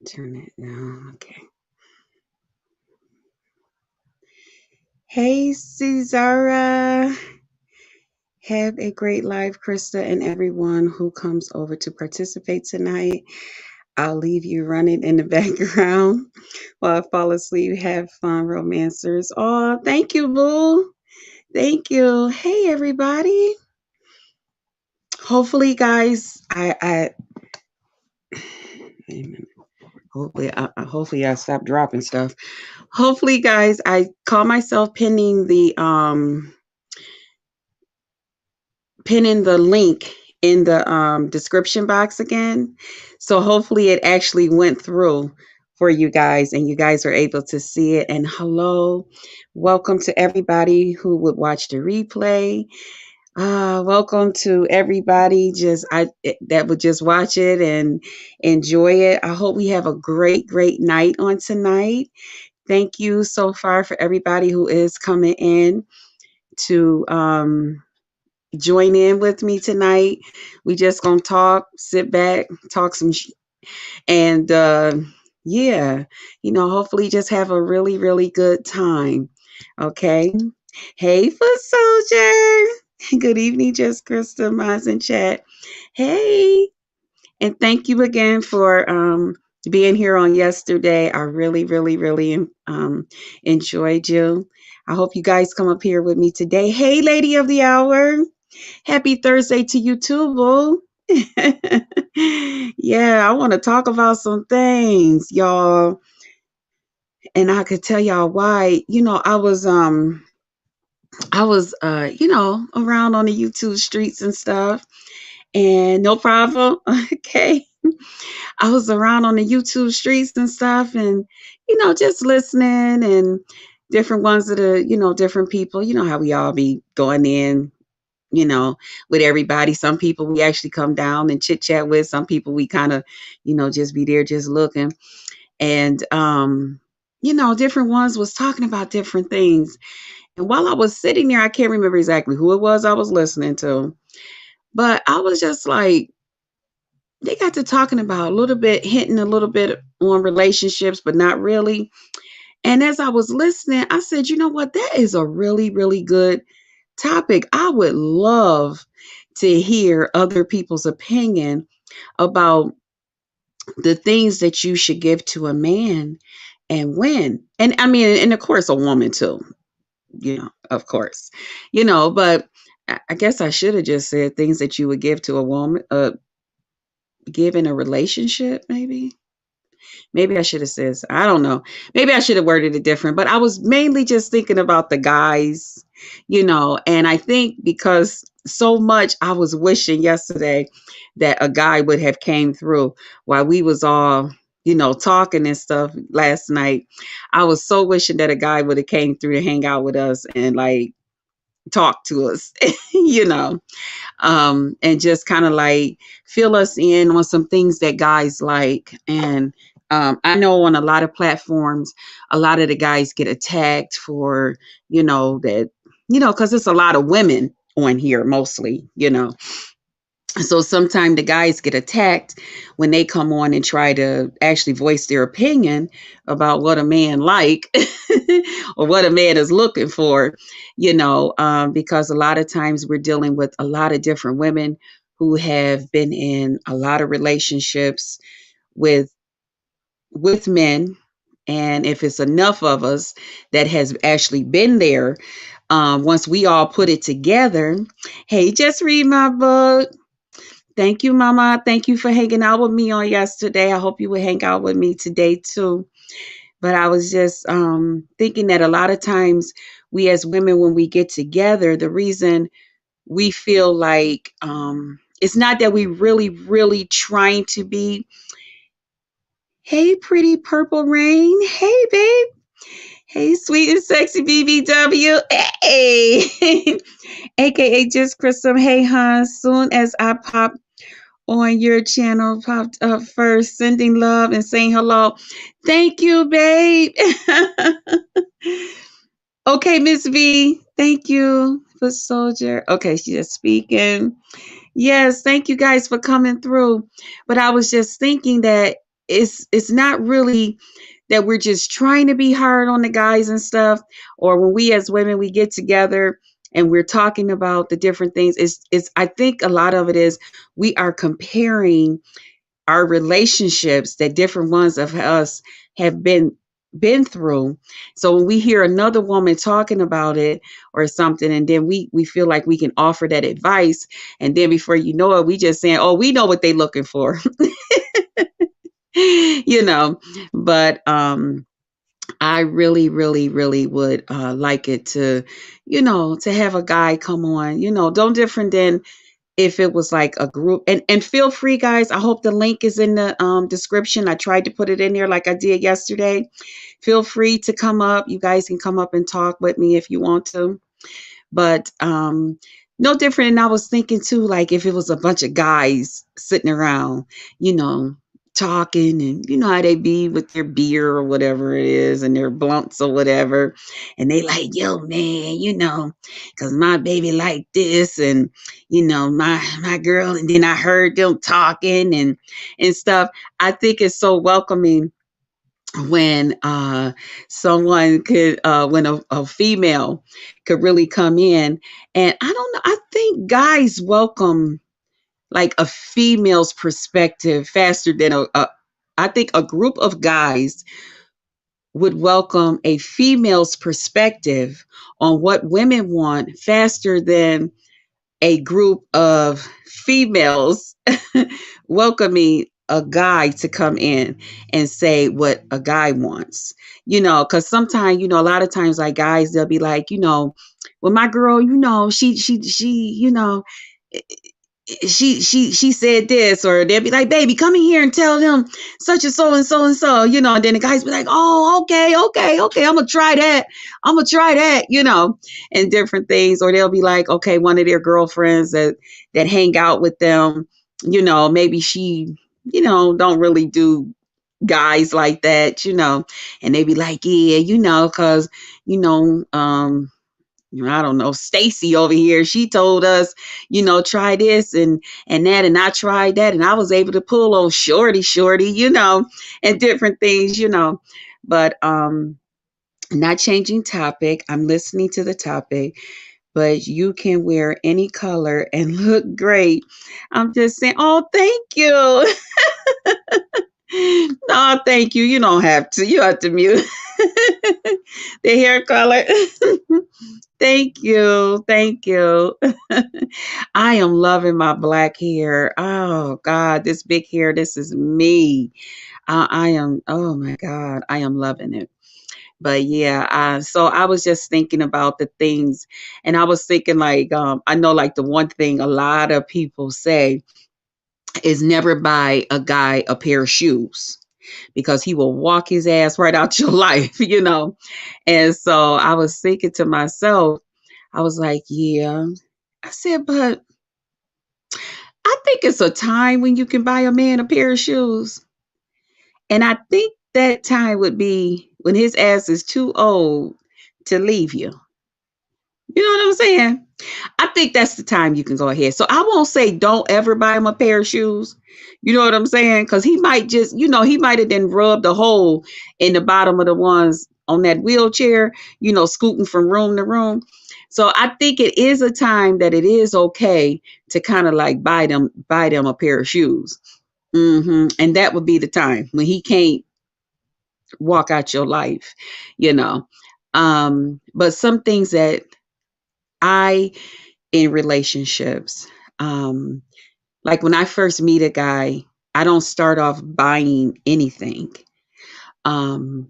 Turn it down. Okay. Hey, Cesara. Have a great life, Krista, and everyone who comes over to participate tonight. I'll leave you running in the background while I fall asleep. Have fun, romancers. Oh, thank you, Boo. Thank you. Hey, everybody. Hopefully, guys, wait a minute. Hopefully I stop dropping stuff. Hopefully, guys, I call myself pinning the link in the description box again. So hopefully it actually went through for you guys and you guys are able to see it. And hello, welcome to everybody who would watch the replay. Welcome to everybody that would just watch it and enjoy it. I hope we have a great night on tonight. Thank you so far for everybody who is coming in to join in with me tonight. We just gonna talk, sit back, talk and yeah, hopefully just have a really good time. Okay. Hey, Foot Soldier. Good evening, just Krista Miles in chat. Hey, and thank you again for being here on yesterday. I really enjoyed you. I hope you guys come up here with me today. Hey, Lady of the Hour. Happy Thursday to you too, boo. Yeah, I want to talk about some things, y'all. And I could tell y'all why. I was around on the YouTube streets and stuff. And no problem. Okay. I was around on the YouTube streets and stuff and just listening and different ones that are, different people. You know how we all be going in with everybody. Some people we actually come down and chit chat with. Some people we kind of, just be there just looking. And, different ones was talking about different things. And while I was sitting there, I can't remember exactly who it was I was listening to, but I was just like, they got to talking about a little bit, hinting a little bit on relationships, but not really. And as I was listening, I said, you know what? That is a really good topic. I would love to hear other people's opinion about the things that you should give to a man and when. And I mean, and of course, a woman too, of course, but I guess I should have just said things that you would give to a woman, give in a relationship, maybe. Maybe I should have said, I don't know. Maybe I should have worded it different, but I was mainly just thinking about the guys, and I think because so much I was wishing yesterday that a guy would have came through while we was all, talking and stuff last night. I was so wishing that a guy would have came through to hang out with us and like talk to us, and just kind of like fill us in on some things that guys like. And I know on a lot of platforms, a lot of the guys get attacked for, that, because it's a lot of women on here mostly, So sometimes the guys get attacked when they come on and try to actually voice their opinion about what a man like or what a man is looking for, because a lot of times we're dealing with a lot of different women who have been in a lot of relationships with men. And if it's enough of us that has actually been there, once we all put it together, hey, just read my book. Thank you, Mama. Thank you for hanging out with me on yesterday. I hope you will hang out with me today too. But I was just thinking that a lot of times we as women, when we get together, the reason we feel like it's not that we really trying to be. Hey, pretty purple rain. Hey, babe. Hey, sweet and sexy BBW. Hey. AKA just Crystal. Hey, hon. Soon as I pop on your channel, popped up first, sending love and saying hello. Thank you, babe. Okay, Miss V. Thank you, Foot Soldier. Okay, she's just speaking. Yes, thank you guys for coming through. But I was just thinking that it's not really that we're just trying to be hard on the guys and stuff, or when we as women we get together and we're talking about the different things. It's I think a lot of it is we are comparing our relationships that different ones of us have been through. So when we hear another woman talking about it or something, and then we feel like we can offer that advice, and then before you know it, we just saying, oh, we know what they looking for. you know. But I really, really, really would like it to, to have a guy come on, don't different than if it was like a group. And feel free, guys. I hope the link is in the description. I tried to put it in there like I did yesterday. Feel free to come up. You guys can come up and talk with me if you want to. But no different. And I was thinking too, like if it was a bunch of guys sitting around, you know, talking, and you know how they be with their beer or whatever it is and their blunts or whatever, and they like, yo man, because my baby like this, and my girl, and then I heard them talking and stuff. I think it's so welcoming when someone could when a female could really come in. And I don't know, I think guys welcome like a female's perspective faster than I think a group of guys would welcome a female's perspective on what women want faster than a group of females welcoming a guy to come in and say what a guy wants. Because sometimes, a lot of times, like guys, they'll be like, well, my girl, she, she said this, or they'll be like, baby, come in here and tell them such and so and so and so, and then the guys be like, oh, okay, I'm gonna try that, and different things. Or they'll be like, okay, one of their girlfriends that hang out with them, maybe she, don't really do guys like that, and they be like, yeah, because I don't know, Stacy over here, she told us, try this and that, and I tried that, and I was able to pull on shorty, and different things, But not changing topic. I'm listening to the topic, but you can wear any color and look great. I'm just saying, oh, thank you. No, thank you. You don't have to. You have to mute the hair color. Thank you. Thank you. I am loving my black hair. Oh, God, this big hair. This is me. I am, oh my God, I am loving it. But yeah, so I was just thinking about the things, and I was thinking like, I know like the one thing a lot of people say is never buy a guy a pair of shoes because he will walk his ass right out your life. And so I was thinking to myself, I was like, yeah. I said, but I think it's a time when you can buy a man a pair of shoes. And I think that time would be when his ass is too old to leave you. You know what I'm saying? I think that's the time you can go ahead. So I won't say don't ever buy him a pair of shoes. You know what I'm saying? Because he might just, he might have then rubbed a hole in the bottom of the ones on that wheelchair, scooting from room to room. So I think it is a time that it is okay to kind of like buy them a pair of shoes. And that would be the time when he can't walk out your life, you know. But some things that I in relationships, like when I first meet a guy, I don't start off buying anything. Um,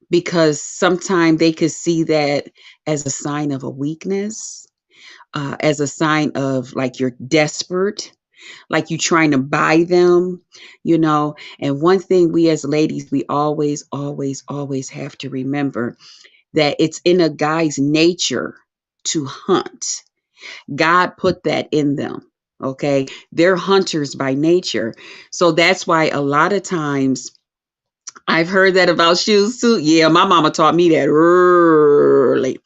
because sometimes they could see that as a sign of a weakness, as a sign of like you're desperate, like you trying to buy them. And one thing we as ladies, we always, always, always have to remember that it's in a guy's nature to hunt. God put that in them. Okay. They're hunters by nature. So that's why a lot of times I've heard that about shoes too. Yeah, my mama taught me that early.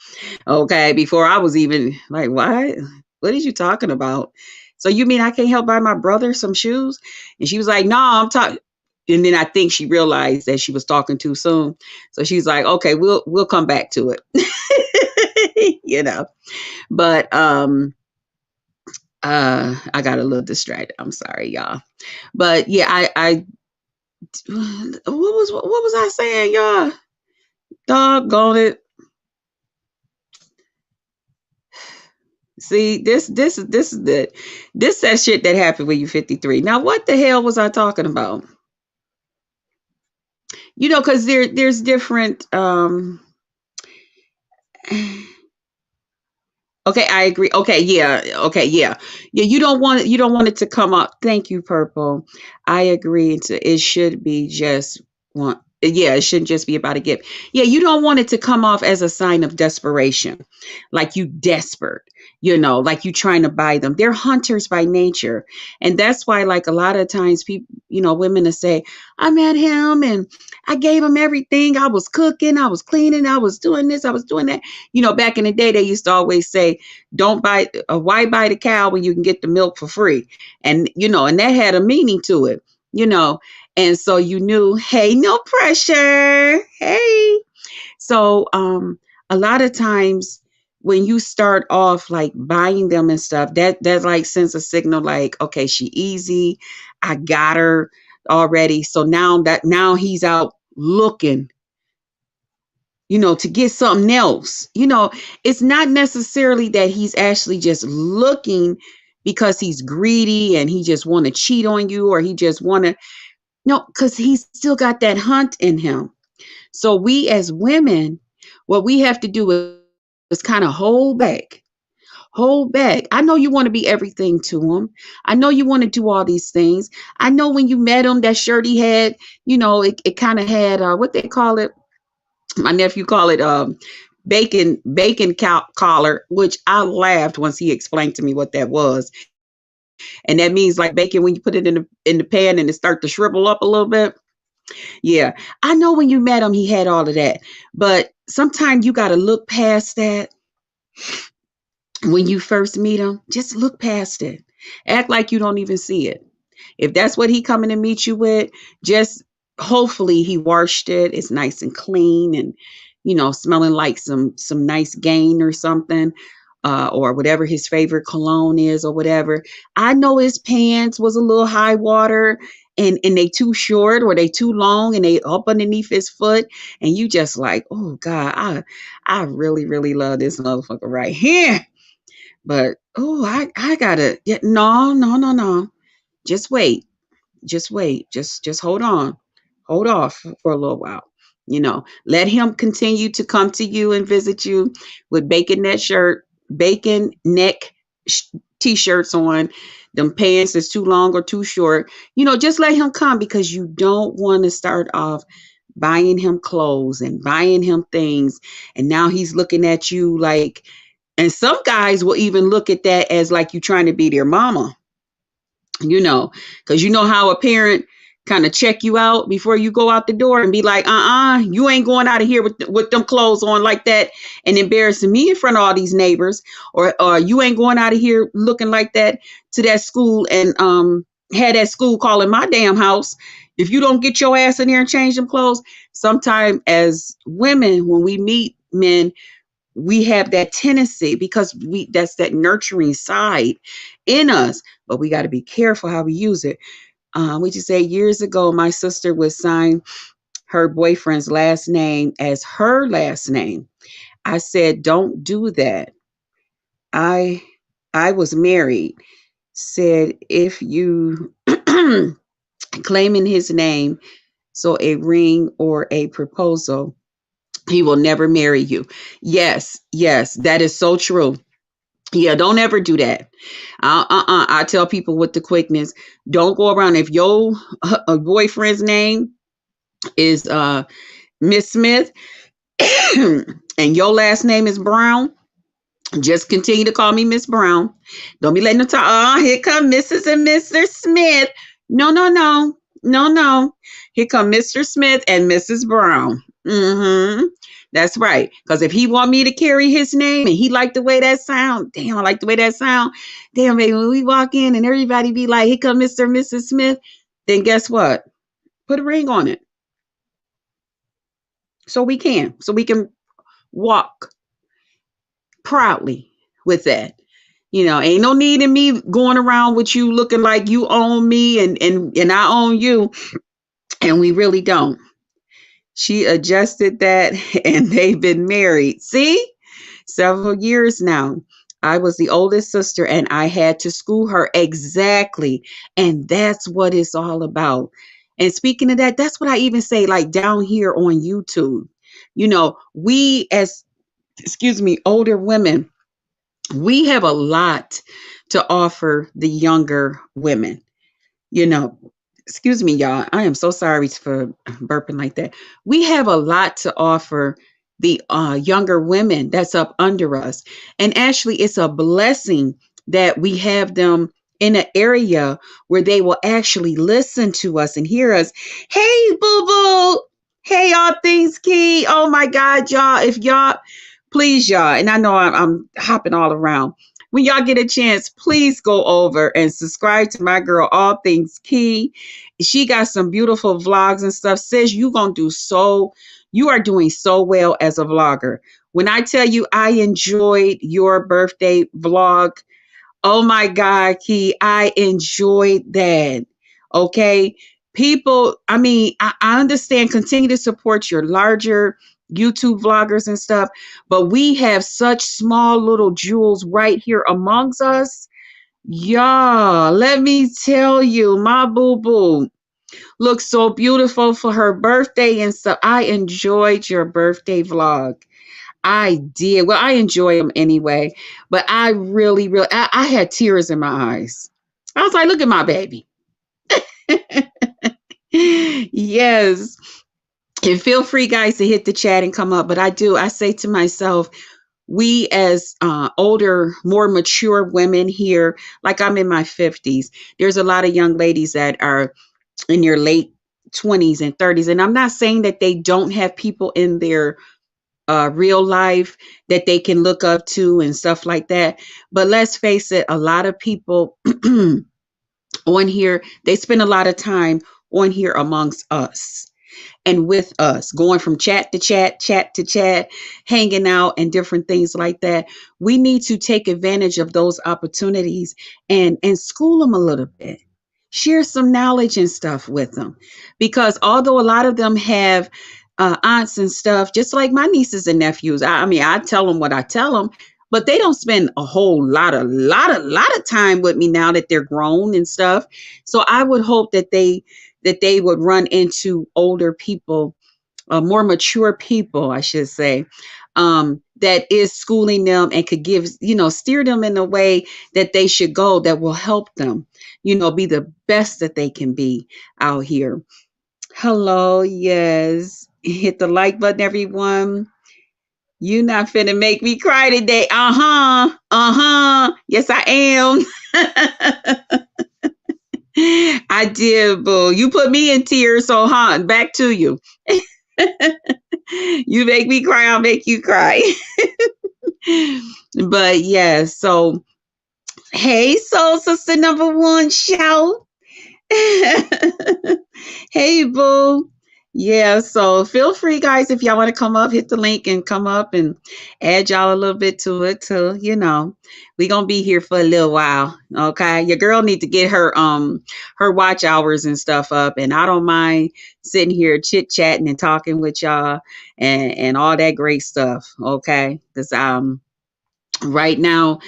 Okay. Before I was even like, what? What are you talking about? So you mean I can't help buy my brother some shoes? And she was like, no, I'm talking. and then I think she realized that she was talking too soon. So she's like, okay, we'll come back to it. But I got a little distracted. I'm sorry, y'all. But yeah, I what was I saying, y'all? Doggone it. See, this that shit that happened when you 53. Now, what the hell was I talking about? Because there's different okay, I agree. Okay, yeah. Okay, yeah. Yeah, you don't want it to come up. Thank you, Purple. I agree. It should be just one. Yeah, it shouldn't just be about a gift. Yeah, you don't want it to come off as a sign of desperation, like you desperate, like you trying to buy them. They're hunters by nature. And that's why, like, a lot of times people, women will say, I met him and I gave him everything. I was cooking, I was cleaning, I was doing this, I was doing that. Back in the day, they used to always say, don't buy, why buy the cow when you can get the milk for free? And that had a meaning to it, you know. And so you knew, hey, no pressure. Hey. So a lot of times when you start off like buying them and stuff, that like sends a signal like, okay, she easy. I got her already. So now he's out looking, to get something else. It's not necessarily that he's actually just looking because he's greedy and he just want to cheat on you, or he just want to, no, because he's still got that hunt in him. So we as women, what we have to do is kind of hold back. Hold back. I know you want to be everything to him. I know you want to do all these things. I know when you met him, that shirt he had, it kind of had what they call it. My nephew call it bacon collar, which I laughed once he explained to me what that was. And that means like bacon when you put it in the pan and it start to shrivel up a little bit. Yeah. I know when you met him, he had all of that. But sometimes you got to look past that. When you first meet him, just look past it. Act like you don't even see it. If that's what he coming to meet you with, just hopefully he washed it. It's nice and clean and, smelling like some nice Gain or something, or whatever his favorite cologne is or whatever. I know his pants was a little high water and they too short or they too long and they up underneath his foot. And you just like, oh God, I really, really love this motherfucker right here. But oh, I gotta no. Just wait. Just wait. Just hold on. Hold off for a little while. Let him continue to come to you and visit you with bacon neck t-shirts on. Them pants is too long or too short. Just let him come, because you don't want to start off buying him clothes and buying him things. And now he's looking at you like, and some guys will even look at that as like you trying to be their mama, because how a parent kind of check you out before you go out the door and be like, you ain't going out of here with them clothes on like that and embarrassing me in front of all these neighbors, or you ain't going out of here looking like that to that school and had that school calling my damn house if you don't get your ass in there and change them clothes. Sometimes as women, when we meet men, we have that tendency because that's that nurturing side in us, but we got to be careful how we use it. We just say years ago, my sister would sign her boyfriend's last name as her last name. I said, don't do that. I was married. Said, if you claiming his name, so a ring or a proposal, he will never marry you. Yes, that is so true. Yeah, don't ever do that. I tell people with the quickness, don't go around. If your boyfriend's name is Miss Smith and your last name is Brown, just continue to call me Miss Brown. Don't be letting them talk. Here come Mrs. and Mr. Smith. No. Here come Mr. Smith and Mrs. Brown. That's right. Because if he want me to carry his name and he like the way that sound, damn, I like the way that sound. Damn, baby, when we walk in and everybody be like, here come Mr. and Mrs. Smith, then guess what? Put a ring on it so we can walk proudly with that. Ain't no need in me going around with you looking like you own me and I own you, and we really don't. She adjusted that and they've been married. See? Several years now. I was the oldest sister and I had to school her exactly. And that's what it's all about. And speaking of that, that's what I even say, like down here on YouTube. We as, excuse me, older women, we have a lot to offer the younger women. you know Excuse me, y'all, I am so sorry for burping like that. We have a lot to offer the younger women that's up under us, and actually it's a blessing that we have them in an area where they will actually listen to us and hear us. Hey, boo boo. Hey, all things key. Oh my god, y'all, if y'all, please, y'all, and I know I'm hopping all around. When y'all get a chance, please go over and subscribe to my girl, All Things Key. She got some beautiful vlogs and stuff. Says you are doing so well as a vlogger. When I tell you I enjoyed your birthday vlog, oh my God, Key, I enjoyed that. Okay. People, I mean, I understand, continue to support your larger YouTube vloggers and stuff, but we have such small little jewels right here amongst us. Y'all, let me tell you, my boo boo looks so beautiful for her birthday and stuff. I enjoyed your birthday vlog. I did. Well, I enjoy them anyway, but I really, really, I had tears in my eyes. I was like, look at my baby. Yes. And feel free, guys, to hit the chat and come up. But I say to myself, we as older, more mature women here, like I'm in my 50s, there's a lot of young ladies that are in your late 20s and 30s. And I'm not saying that they don't have people in their real life that they can look up to and stuff like that. But let's face it, a lot of people on here, they spend a lot of time on here amongst us and with us, going from chat to chat, chat to chat, hanging out and different things like that. We need to take advantage of those opportunities and school them a little bit. Share some knowledge and stuff with them. Because although a lot of them have aunts and stuff, just like my nieces and nephews, I mean, I tell them what I tell them, but they don't spend a whole lot of time with me now that they're grown and stuff. So I would hope that they would run into older people, more mature people, I should say, that is schooling them and could give, steer them in a way that they should go that will help them, be the best that they can be out here. Hello, yes. Hit the like button, everyone. You not finna make me cry today. Uh-huh. Uh-huh. Yes, I am. I did, boo. You put me in tears, so back to you. You make me cry, I'll make you cry. But yeah, so hey, soul sister number one, shout. Hey, boo. Yeah, so feel free, guys, if y'all want to come up, hit the link and come up and add y'all a little bit to it too. We gonna be here for a little while. Okay. Your girl need to get her watch hours and stuff up. And I don't mind sitting here chit-chatting and talking with y'all and all that great stuff. Okay. Because right now,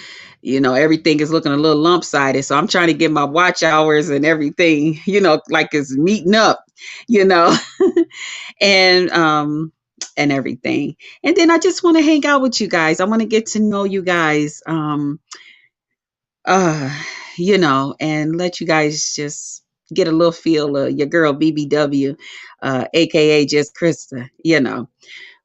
everything is looking a little lump-sided. So I'm trying to get my watch hours and everything, like it's meeting up, you know, and everything. And then I just want to hang out with you guys. I want to get to know you guys, uh, and let you guys just get a little feel of your girl BBW, aka just Krista.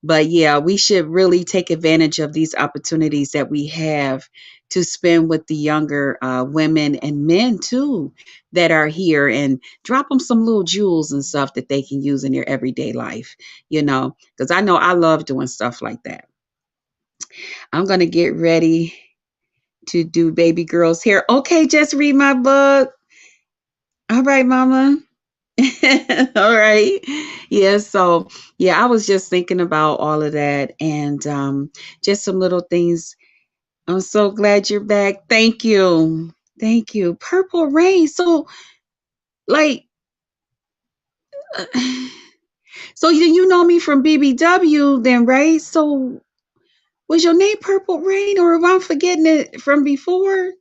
But yeah, we should really take advantage of these opportunities that we have to spend with the younger women and men too that are here, and drop them some little jewels and stuff that they can use in their everyday life, because I know I love doing stuff like that. I'm going to get ready to do baby girl's hair. Okay, just read my book. All right, mama. All right. Yeah, so yeah, I was just thinking about all of that and just some little things. I'm so glad you're back. Thank you. Thank you. Purple Rain. So like so you know me from BBW then, right? So was your name Purple Rain or am I forgetting it from before?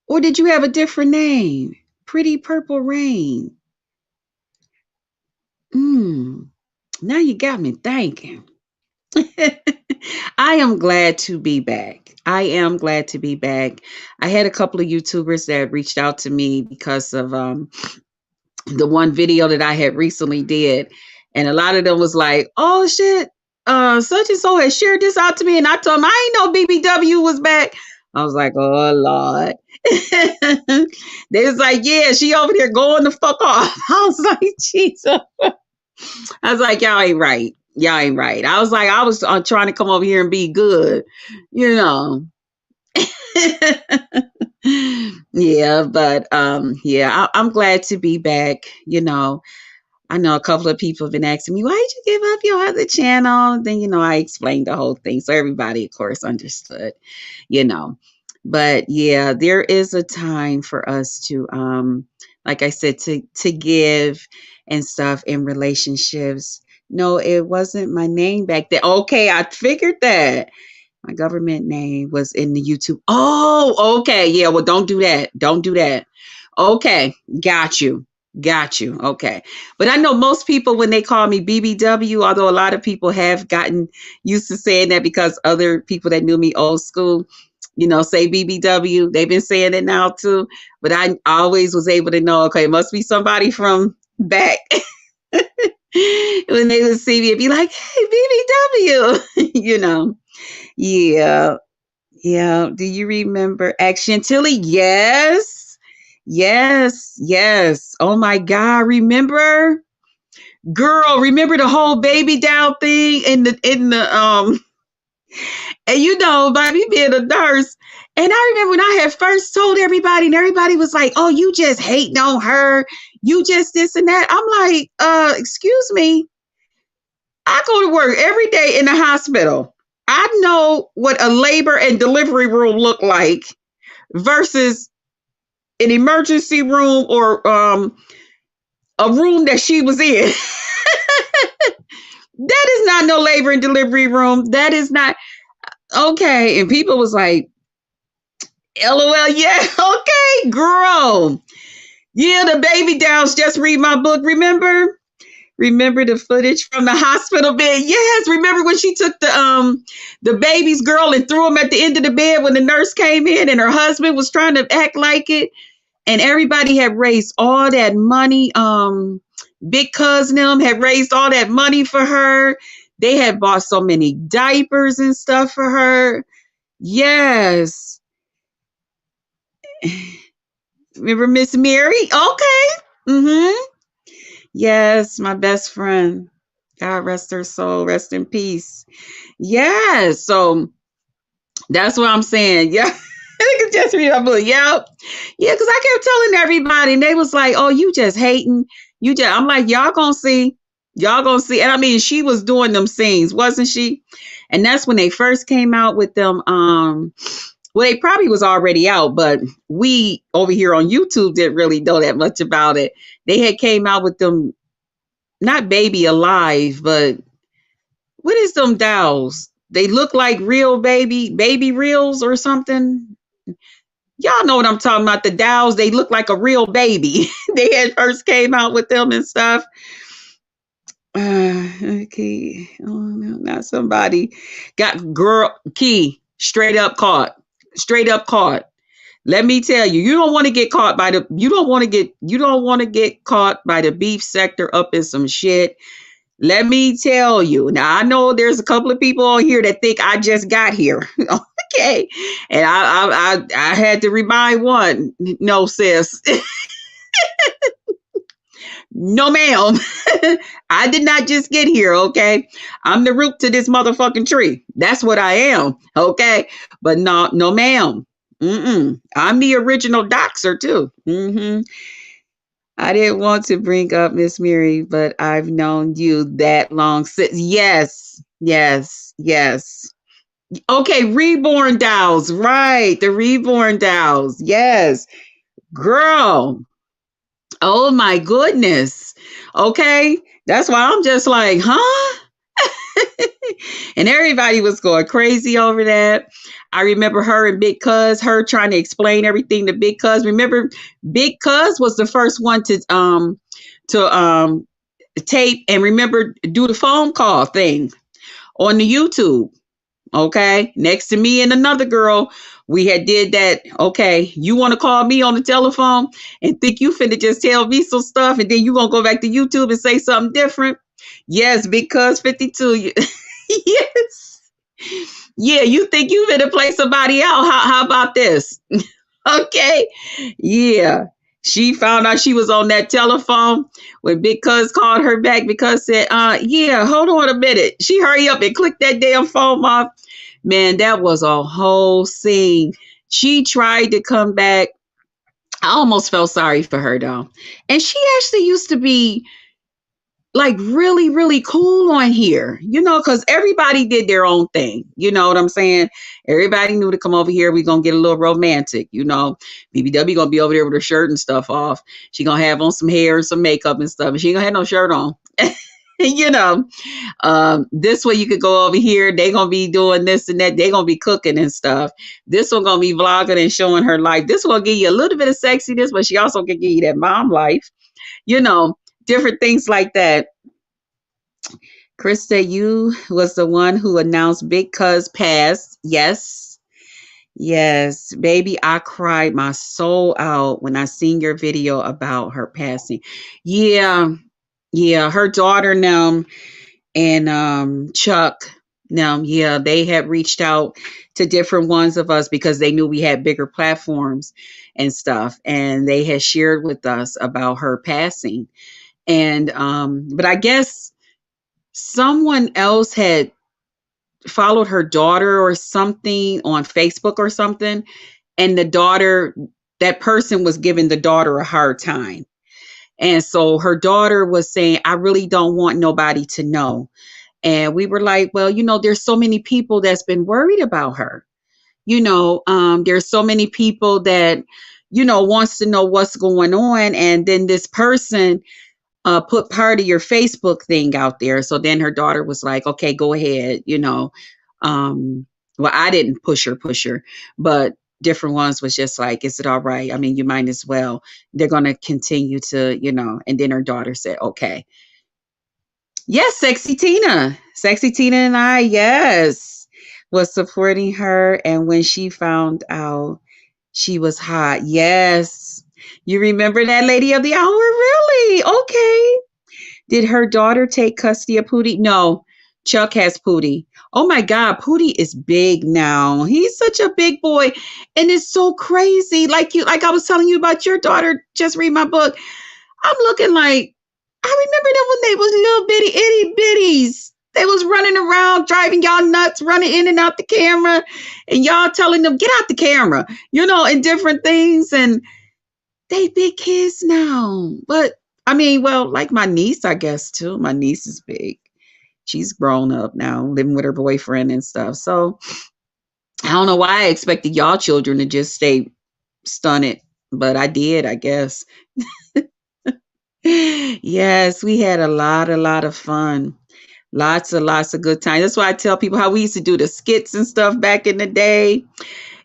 Or did you have a different name? Pretty Purple Rain. Mm. Now you got me thinking. I am glad to be back. I am glad to be back. I had a couple of YouTubers that reached out to me because of the one video that I had recently did. And a lot of them was like, oh shit, such and so has shared this out to me. And I told them I ain't know BBW was back. I was like, oh Lord. They was like, yeah, she over there going the fuck off. I was like, Jesus. I was like, y'all ain't right. Y'all ain't right. I was like, I was trying to come over here and be good, you know. Yeah, but yeah, I'm glad to be back. You know, I know a couple of people have been asking me, why did you give up your other channel? Then, you know, I explained the whole thing. So everybody, of course, understood, you know. But yeah, there is a time for us to like I said, to give and stuff in relationships. No, it wasn't my name back then. Okay, I figured that. My government name was in the YouTube. Oh, okay. Yeah, well, don't do that. Don't do that. Okay, got you. Got you. Okay. But I know most people, when they call me BBW, although a lot of people have gotten used to saying that because other people that knew me old school, you know, say BBW. They've been saying it now too. But I always was able to know, okay, it must be somebody from back. When they would see me and be like, hey, BBW, you know. Yeah. Yeah. Do you remember Action Tilly? Yes. Yes. Yes. Oh my God. Remember? Girl, remember the whole baby doll thing in the and you know, by me being a nurse. And I remember when I had first told everybody, and everybody was like, oh, you just hating on her. You just this and that. I'm like, excuse me. I go to work every day in the hospital. I know what a labor and delivery room look like versus an emergency room or a room that she was in. That is not no labor and delivery room. That is not okay. And people was like, LOL, yeah, okay, girl. Yeah, the baby dolls just read my book, remember? Remember the footage from the hospital bed? Yes. Remember when she took the baby's girl and threw him at the end of the bed when the nurse came in and her husband was trying to act like it, and everybody had raised all that money. Big cousin them had raised all that money for her. They had bought so many diapers and stuff for her. Yes. Remember Miss Mary? Okay. Mm-hmm. Yes, my best friend. God rest her soul. Rest in peace. Yes. So that's what I'm saying. Yeah. I can just remember. Yep. Yeah, because I kept telling everybody, and they was like, oh, you just hating. You just I'm like, y'all gonna see. Y'all gonna see. And I mean, she was doing them scenes, wasn't she? And that's when they first came out with them. Well, they probably was already out, but we over here on YouTube didn't really know that much about it. They had came out with them, not Baby Alive, but what is them dolls? They look like real baby reels or something. Y'all know what I'm talking about. The dolls, they look like a real baby. They had first came out with them and stuff. Okay. Oh no, not somebody. Got girl key straight up caught. Straight up caught. Let me tell you, you don't want to get caught by the you don't want to get caught by the beef sector up in some shit. Let me tell you. Now I know there's a couple of people on here that think I just got here. Okay. And I had to remind one, no, sis. No, ma'am. I did not just get here, okay? I'm the root to this motherfucking tree. That's what I am, okay? But no, ma'am. I'm the original doxer too. I didn't want to bring up Miss Mary, but I've known you that long since. Yes, yes, yes. Okay, Reborn Dolls. Right. The Reborn Dolls. Yes. Girl. Oh my goodness. Okay. That's why I'm just like, huh? And everybody was going crazy over that. I remember her and Big Cuz, her trying to explain everything to Big Cuz. Remember, Big Cuz was the first one to tape and remember do the phone call thing on the YouTube. Okay, next to me and another girl, we had did that. Okay, you want to call me on the telephone and think you finna just tell me some stuff, and then you gonna go back to YouTube and say something different? Yes, because 52. Yes. Yeah, you think you finna play somebody out? How about this? Okay. Yeah. She found out she was on that telephone when Big Cuz called her back because said, yeah, hold on a minute. She hurry up and click that damn phone off. Man, that was a whole scene. She tried to come back. I almost felt sorry for her though. And she actually used to be like really, really cool on here, because everybody did their own thing. You know what I'm saying? Everybody knew to come over here. We gonna get a little romantic, BBW gonna be over there with her shirt and stuff off. She gonna have on some hair and some makeup and stuff, and she ain't gonna have no shirt on. you know, this way you could go over here. They gonna be doing this and that. They gonna be cooking and stuff. This one gonna be vlogging and showing her life. This one gonna give you a little bit of sexiness, but she also can give you that mom life. You know, different things like that. Krista, you was the one who announced Big Cuz passed. Yes. Yes. Baby, I cried my soul out when I seen your video about her passing. Yeah. Yeah. Her daughter now and Chuck now, yeah, they had reached out to different ones of us because they knew we had bigger platforms and stuff. And they had shared with us about her passing. And but I guess someone else had followed her daughter or something on Facebook or something, and that person was giving the daughter a hard time. And so her daughter was saying, I really don't want nobody to know. And we were like, well, there's so many people that's been worried about her. There's so many people that, wants to know what's going on. And then this person put part of your Facebook thing out there. So then her daughter was like, okay, go ahead, well, I didn't push her, but different ones was just like, is it all right? I mean, you might as well. They're going to continue to, and then her daughter said, okay. Yes, Sexy Tina and I, yes, was supporting her. And when she found out she was hot, yes. You remember that lady of the hour? Really? Okay. Did her daughter take custody of Pootie? No, Chuck has Pootie. Oh my God, Pootie is big now. He's such a big boy. And it's so crazy. Like I was telling you about your daughter, just read my book. I'm looking like, I remember them when they was little bitty itty bitties. They was running around, driving y'all nuts, running in and out the camera, and y'all telling them, get out the camera, and different things. And they big kids now. But I mean, well, like my niece, I guess too. My niece is big. She's grown up now, living with her boyfriend and stuff. So I don't know why I expected y'all children to just stay stunted, but I did, I guess. Yes, we had a lot of fun. Lots and lots of good times. That's why I tell people how we used to do the skits and stuff back in the day.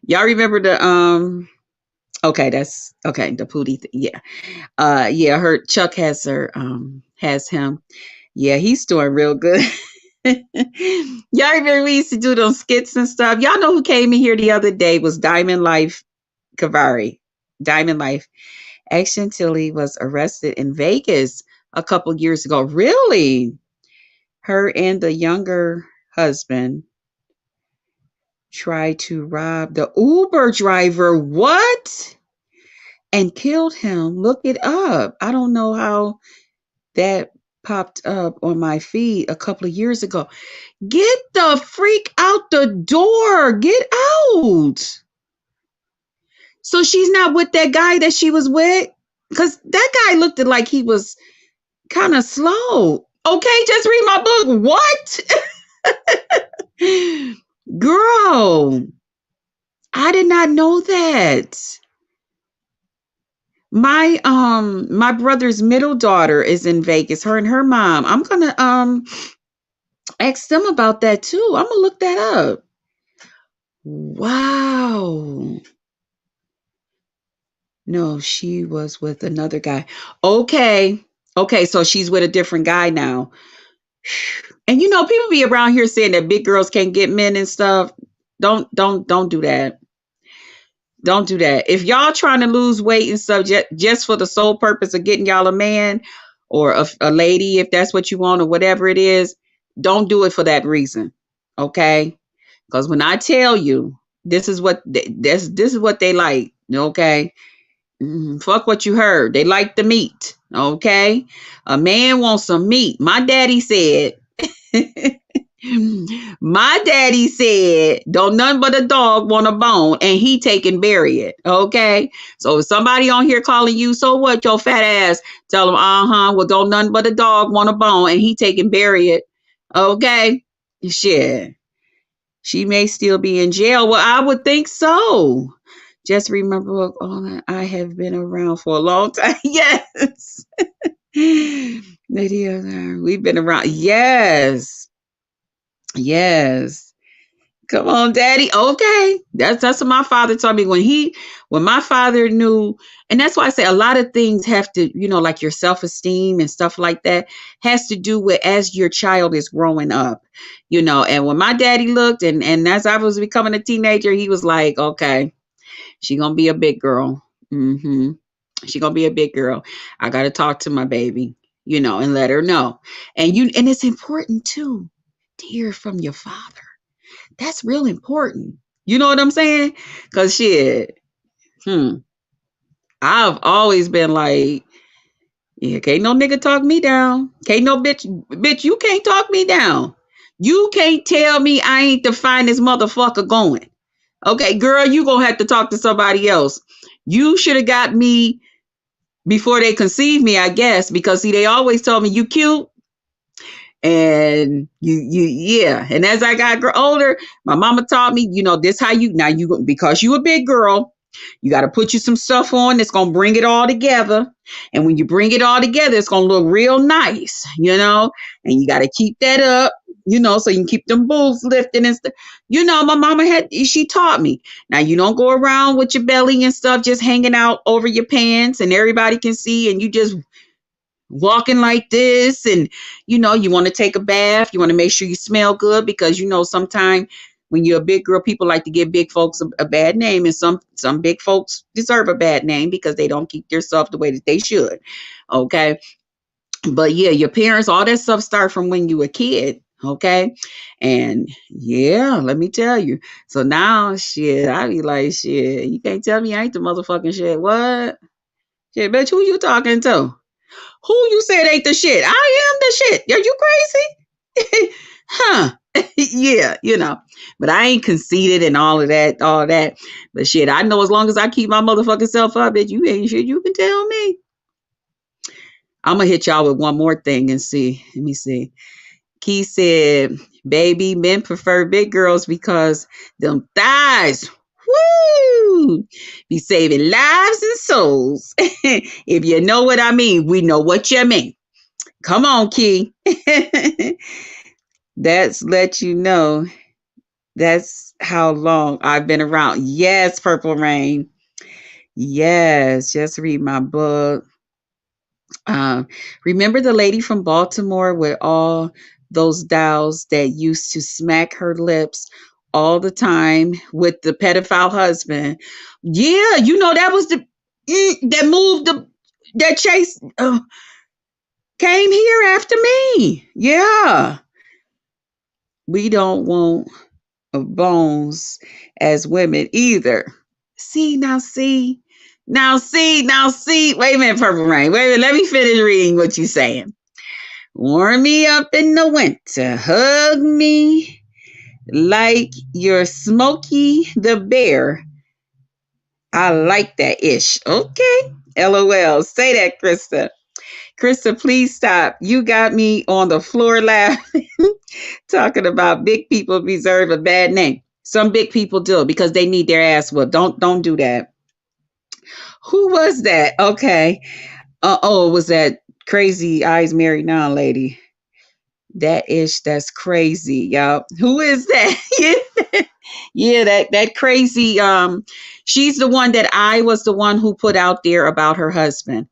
Y'all remember the okay, that's okay, the Pootie yeah. Yeah, her Chuck has him. Yeah, he's doing real good. Y'all remember we used to do those skits and stuff. Y'all know who came in here the other day was Diamond Life Kavari. Diamond Life. Action Tilly was arrested in Vegas a couple years ago. Really? Her and the younger husband tried to rob the Uber driver. What? And killed him. Look it up. I don't know how that popped up on my feed a couple of years ago. Get the freak out the door. Get out. So she's not with that guy that she was with? Because that guy looked like he was kind of slow. Okay, just read my book. What? Girl, I did not know that. My brother's middle daughter is in Vegas, her and her mom. I'm gonna ask them about that too. I'm gonna look that up. Wow. No, she was with another guy. Okay. Okay, so she's with a different guy now. And people be around here saying that big girls can't get men and stuff. Don't do that. Don't do that. If y'all trying to lose weight and stuff just for the sole purpose of getting y'all a man or a lady, if that's what you want or whatever it is, don't do it for that reason. Okay? Because when I tell you this is what they like. Okay? Fuck what you heard. They like the meat. Okay? A man wants some meat. My daddy said my daddy said, don't none but a dog want a bone, and he take and bury it. Okay. So if somebody on here calling you, so what, your fat ass, tell them, well, don't none but a dog want a bone, and he take and bury it. Okay. Shit. She may still be in jail. Well, I would think so. Just remember, I have been around for a long time. Yes. We've been around. Yes. Yes. Come on, daddy. Okay. That's what my father told me when my father knew, and that's why I say a lot of things have to, like your self-esteem and stuff like that has to do with as your child is growing up, and when my daddy looked and as I was becoming a teenager, he was like, okay, she gonna be a big girl. She gonna be a big girl. I gotta talk to my baby, and let her know. And it's important too to hear from your father. That's real important. You know what I'm saying? Cause shit, I've always been like, yeah, can't no nigga talk me down. Can't no bitch, you can't talk me down. You can't tell me I ain't the finest motherfucker going. Okay, girl, you gonna have to talk to somebody else. You should have got me before they conceived me, I guess, because see, they always told me you cute. And yeah. And as I got older, my mama taught me, this how because you a big girl, you got to put you some stuff on that's going to bring it all together. And when you bring it all together, it's going to look real nice, and you got to keep that up, so you can keep them boobs lifting and stuff. My mama she taught me. Now you don't go around with your belly and stuff just hanging out over your pants and everybody can see and you just walking like this and you want to take a bath, you want to make sure you smell good because sometimes when you're a big girl, people like to give big folks a bad name, and some big folks deserve a bad name because they don't keep their stuff the way that they should. Okay, but yeah, your parents, all that stuff start from when you were a kid. Okay, and yeah, let me tell you, so now shit, I be like, shit, you can't tell me I ain't the motherfucking shit. What? Shit, bitch, who you talking to? Who you said ain't the shit? I am the shit. Are you crazy? Huh. Yeah, but I ain't conceited and all that. But shit, I know as long as I keep my motherfucking self up, that you ain't shit you can tell me. I'm gonna hit y'all with one more thing and see. Let me see. Key said, baby, men prefer big girls because them thighs, woo, be saving lives and souls. If you know what I mean, we know what you mean. Come on, Key. That's let you know. That's how long I've been around. Yes, Purple Rain. Yes, just read my book. Remember the lady from Baltimore with all those dolls that used to smack her lips all the time with the pedophile husband? Yeah, that was that moved that chase came here after me. Yeah. We don't want bones as women either. See. Wait a minute, Purple Rain. Wait a minute. Let me finish reading what you're saying. Warm me up in the winter. Hug me like you're Smokey the Bear. I like that ish. Okay. LOL. Say that, Krista. Krista, please stop. You got me on the floor laughing, talking about big people deserve a bad name. Some big people do because they need their ass whooped. Don't do that. Who was that? Okay. Oh, it was that crazy eyes married now lady. That's crazy, y'all. Who is that? Yeah, yeah, that crazy. She's the one that I was the one who put out there about her husband.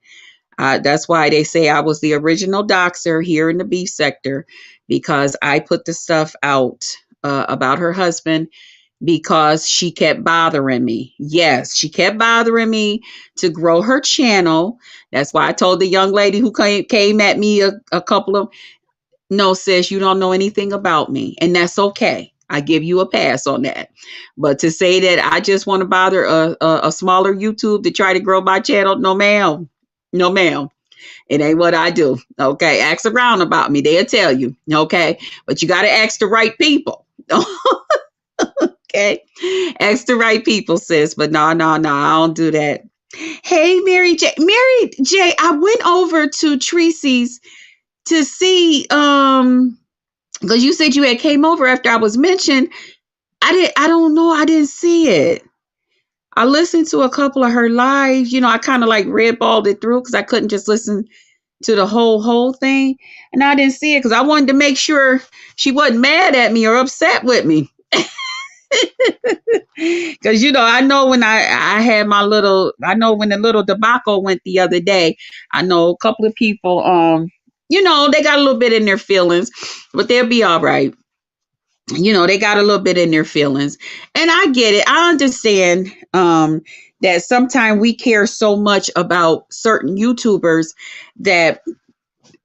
That's why they say I was the original doxer here in the beef sector because I put the stuff out about her husband because she kept bothering me. Yes, she kept bothering me to grow her channel. That's why I told the young lady who came at me a couple of no, sis, you don't know anything about me, and that's okay. I give you a pass on that. But to say that I just want to bother a smaller YouTube to try to grow my channel, no, ma'am. No, ma'am. It ain't what I do. Okay. Ask around about me. They'll tell you. Okay. But you got to ask the right people. Okay. Ask the right people, sis. But no, no, no. I don't do that. Hey, Mary J. Mary J. I went over to Tracy's to see because you said you had came over after I was mentioned. I don't know, I didn't see it. I listened to a couple of her lives. I kind of like redballed it through because I couldn't just listen to the whole thing, and I didn't see it because I wanted to make sure she wasn't mad at me or upset with me. Because I know when I had my little, I know when the little debacle went the other day. I know a couple of people, they got a little bit in their feelings, but they'll be all right. They got a little bit in their feelings, and I get it. I understand that sometimes we care so much about certain YouTubers that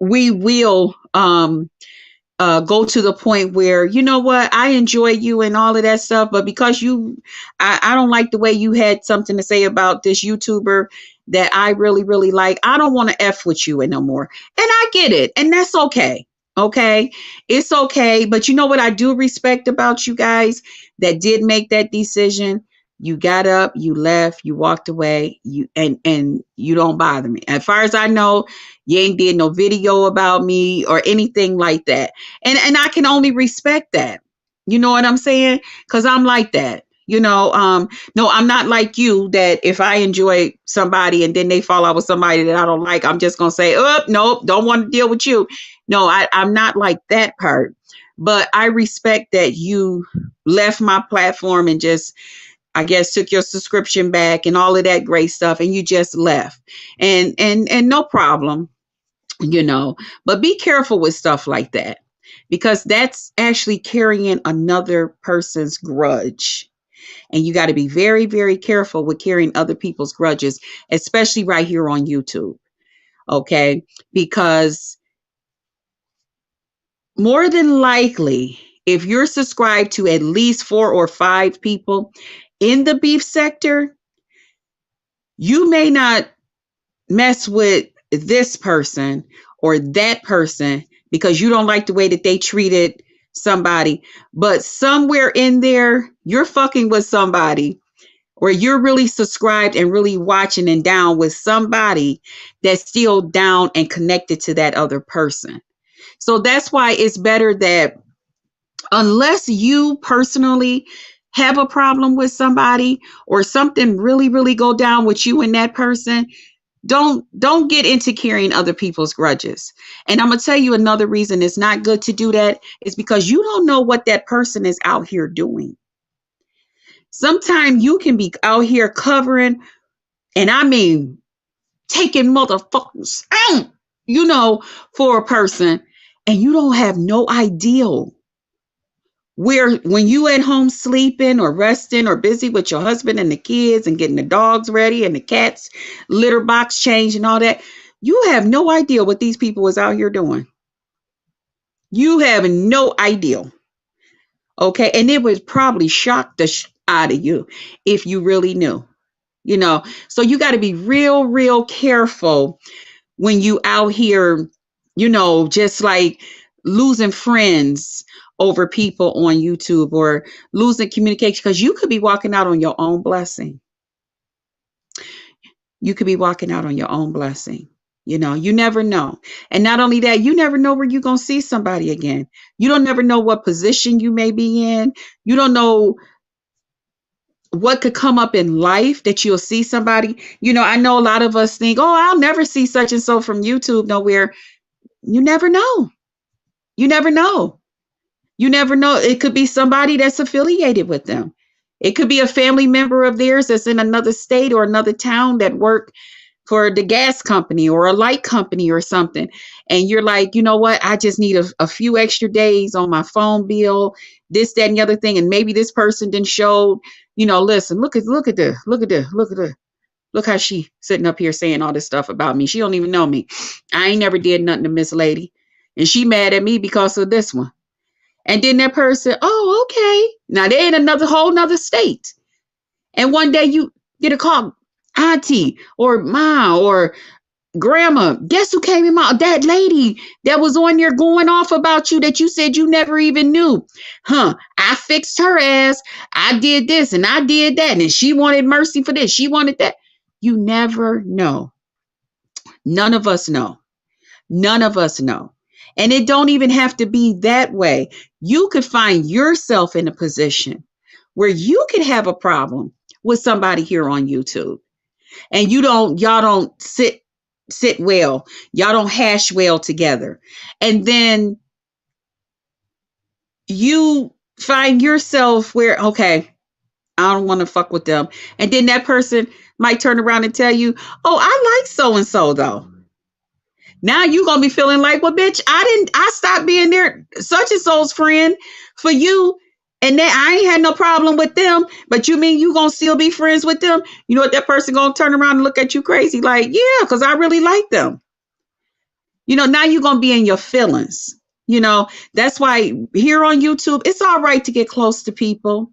we will go to the point where, you know what, I enjoy you and all of that stuff, but because I don't like the way you had something to say about this YouTuber that I really, really like, I don't want to F with you no more. And I get it. And that's okay. Okay. It's okay. But you know what I do respect about you guys that did make that decision? You got up, you left, you walked away, and you don't bother me. As far as I know, you ain't did no video about me or anything like that. And I can only respect that. You know what I'm saying? Because I'm like that. No, I'm not like you that if I enjoy somebody and then they fall out with somebody that I don't like, I'm just gonna say, oh, nope, don't want to deal with you. No, I'm not like that part. But I respect that you left my platform and just, I guess, took your subscription back and all of that great stuff, and you just left. And no problem, but be careful with stuff like that because that's actually carrying another person's grudge. And you got to be very, very careful with carrying other people's grudges, especially right here on YouTube. Okay. Because more than likely, if you're subscribed to at least 4 or 5 people in the beef sector, you may not mess with this person or that person because you don't like the way that they treated somebody. But somewhere in there, you're fucking with somebody, or you're really subscribed and really watching and down with somebody that's still down and connected to that other person. So that's why it's better that unless you personally have a problem with somebody or something really, really go down with you and that person, don't get into carrying other people's grudges. And I'm gonna tell you another reason it's not good to do that is because you don't know what that person is out here doing. Sometimes you can be out here covering, and I mean taking motherfuckers out, for a person, and you don't have no idea where when you at home sleeping or resting or busy with your husband and the kids and getting the dogs ready and the cats litter box change and all that, you have no idea what these people is out here doing. You have no idea. Okay. And it would probably shock the out of you if you really knew, so you got to be real, real careful when you out here, just like losing friends over people on YouTube or losing communication because you could be walking out on your own blessing. You could be walking out on your own blessing. You never know. And not only that, you never know where you're going to see somebody again. You don't never know what position you may be in. You don't know what could come up in life that you'll see somebody. I know a lot of us think, oh, I'll never see such and so from YouTube nowhere. You never know. You never know. You never know. It could be somebody that's affiliated with them. It could be a family member of theirs that's in another state or another town that work for the gas company or a light company or something. And you're like, you know what? I just need a few extra days on my phone bill, this, that, and the other thing. And maybe this person didn't show, listen, look at this, look how she sitting up here saying all this stuff about me. She don't even know me. I ain't never did nothing to Miss Lady. And she mad at me because of this one. And then that person, oh, okay. Now they're in another whole nother state. And one day you get a call, auntie or ma or grandma, guess who came in that lady that was on there going off about you that you said you never even knew. I fixed her ass. I did this and I did that. And she wanted mercy for this. She wanted that. You never know. None of us know. None of us know. And it don't even have to be that way. You could find yourself in a position where you could have a problem with somebody here on YouTube. And y'all don't sit well. Y'all don't hash well together. And then you find yourself where, okay, I don't want to fuck with them. And then that person might turn around and tell you, oh, I like so-and-so though. Now you gonna be feeling like, well, bitch, I stopped being their such and so's friend for you. And then I ain't had no problem with them, but you mean you gonna still be friends with them? You know what, that person gonna turn around and look at you crazy, like, yeah, because I really like them. Now you're gonna be in your feelings. That's why here on YouTube, it's all right to get close to people.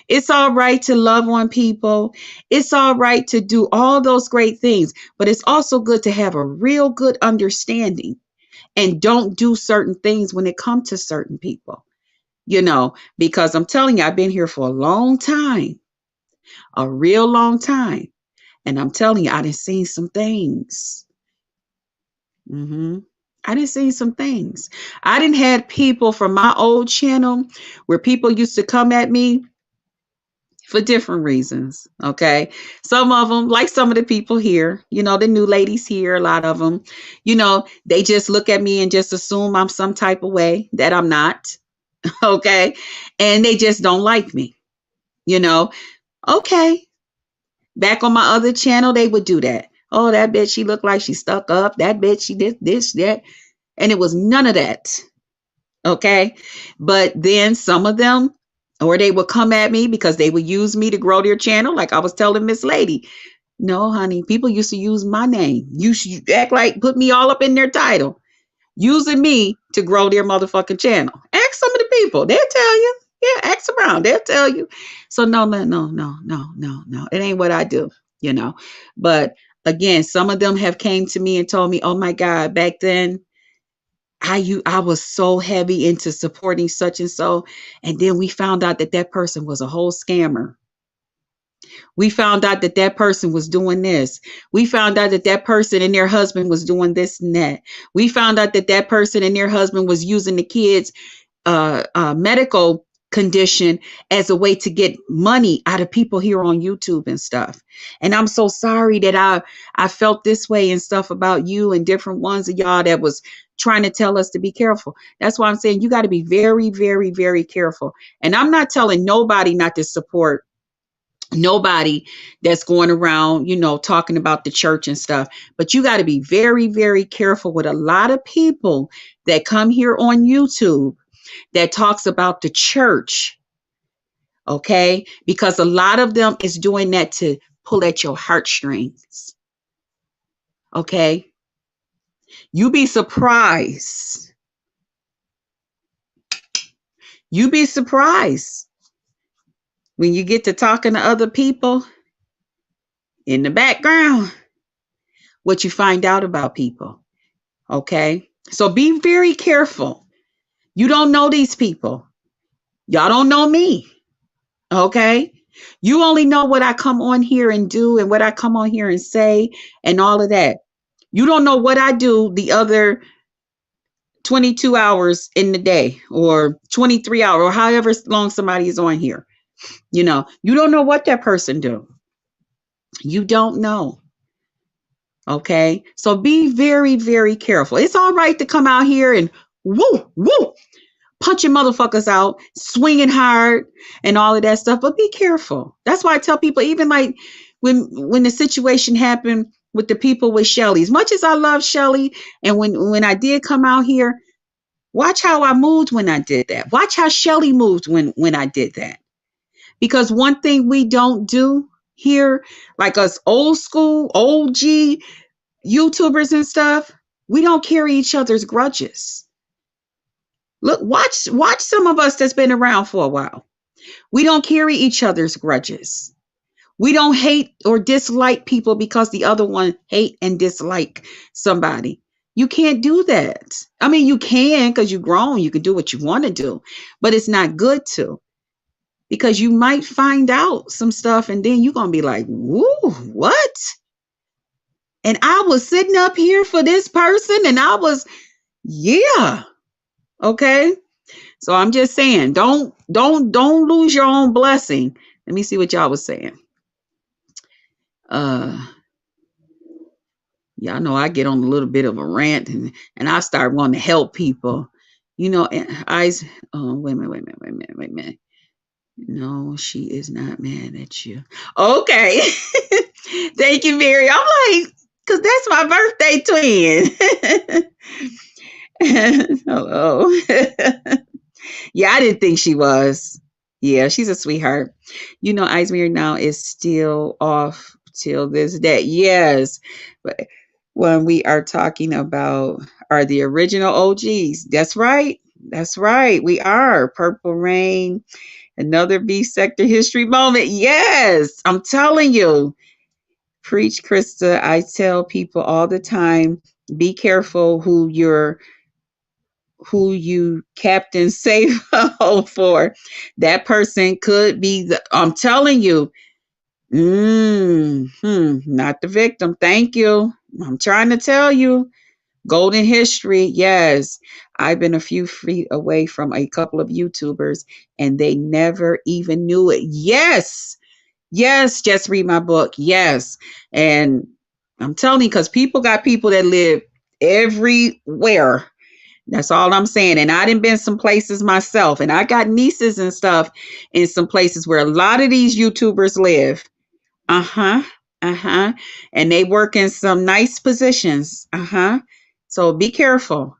It's all right to love on people. It's all right to do all those great things, but it's also good to have a real good understanding and don't do certain things when it comes to certain people, because I'm telling you, I've been here for a long time, a real long time. And I'm telling you, I done seen some things. I done seen some things. I done had people from my old channel where people used to come at me for different reasons. Okay. Some of them, like some of the people here, the new ladies here, a lot of them, they just look at me and just assume I'm some type of way that I'm not. Okay. And they just don't like me, okay. Back on my other channel, they would do that. Oh, that bitch, she looked like she stuck up. That bitch, she did this, that. And it was none of that. Okay. But then some of them, or they would come at me because they would use me to grow their channel. Like I was telling Miss Lady, no, honey, people used to use my name. You should act like put me all up in their title, using me to grow their motherfucking channel. Ask some of the people. They'll tell you. Yeah, ask around. They'll tell you. So no. It ain't what I do, But again, some of them have came to me and told me, oh my God, back then, I was so heavy into supporting such and so. And then we found out that person was a whole scammer. We found out that person was doing this. We found out that person and their husband was doing this and that. We found out that person and their husband was using the kids' medical condition as a way to get money out of people here on YouTube and stuff. And I'm so sorry that I felt this way and stuff about you and different ones of y'all that was trying to tell us to be careful. That's why I'm saying you got to be very, very, very careful. And I'm not telling nobody not to support nobody that's going around, talking about the church and stuff. But you got to be very, very careful with a lot of people that come here on YouTube that talks about the church. Okay? Because a lot of them is doing that to pull at your heartstrings. Okay? You be surprised. You be surprised when you get to talking to other people in the background, what you find out about people. Okay? So be very careful. You don't know these people. Y'all don't know me. Okay? You only know what I come on here and do and what I come on here and say and all of that. You don't know what I do the other 22 hours in the day or 23 hours or however long somebody is on here. You don't know what that person do. You don't know. Okay. So be very, very careful. It's all right to come out here and woo, woo, punching motherfuckers out, swinging hard and all of that stuff, but be careful. That's why I tell people, even like when the situation happened with the people with Shelly, as much as I love Shelly, and when I did come out here, watch how I moved when I did that. Watch how Shelly moved when I did that. Because one thing we don't do here, like us old school, OG YouTubers and stuff, we don't carry each other's grudges. Look, watch some of us that's been around for a while. We don't carry each other's grudges. We don't hate or dislike people because the other one hate and dislike somebody. You can't do that. I mean, you can because you're grown. You can do what you want to do, but it's not good to, because you might find out some stuff and then you're going to be like, woo, what? And I was sitting up here for this person and yeah. Okay. So I'm just saying, don't lose your own blessing. Let me see what y'all was saying. Y'all know I get on a little bit of a rant and I start wanting to help people. And wait a minute. No, she is not mad at you. Okay. Thank you, Mary. I'm like, because that's my birthday twin. Hello. Yeah, I didn't think she was. Yeah, she's a sweetheart. Izmir now is still off till this day. Yes. But when we are talking about are the original OGs. That's right. That's right. We are. Purple Rain, another B sector history moment. Yes. I'm telling you. Preach, Krista. I tell people all the time, be careful who you captain save for. That person could be I'm telling you, not the victim. Thank you. I'm trying to tell you. Golden history. Yes. I've been a few feet away from a couple of YouTubers and they never even knew it. Yes. Yes. Just read my book. Yes. And I'm telling you, because people got people that live everywhere. That's all I'm saying. And I done been some places myself, and I got nieces and stuff in some places where a lot of these YouTubers live. Uh-huh. Uh-huh. And they work in some nice positions. Uh-huh. So be careful.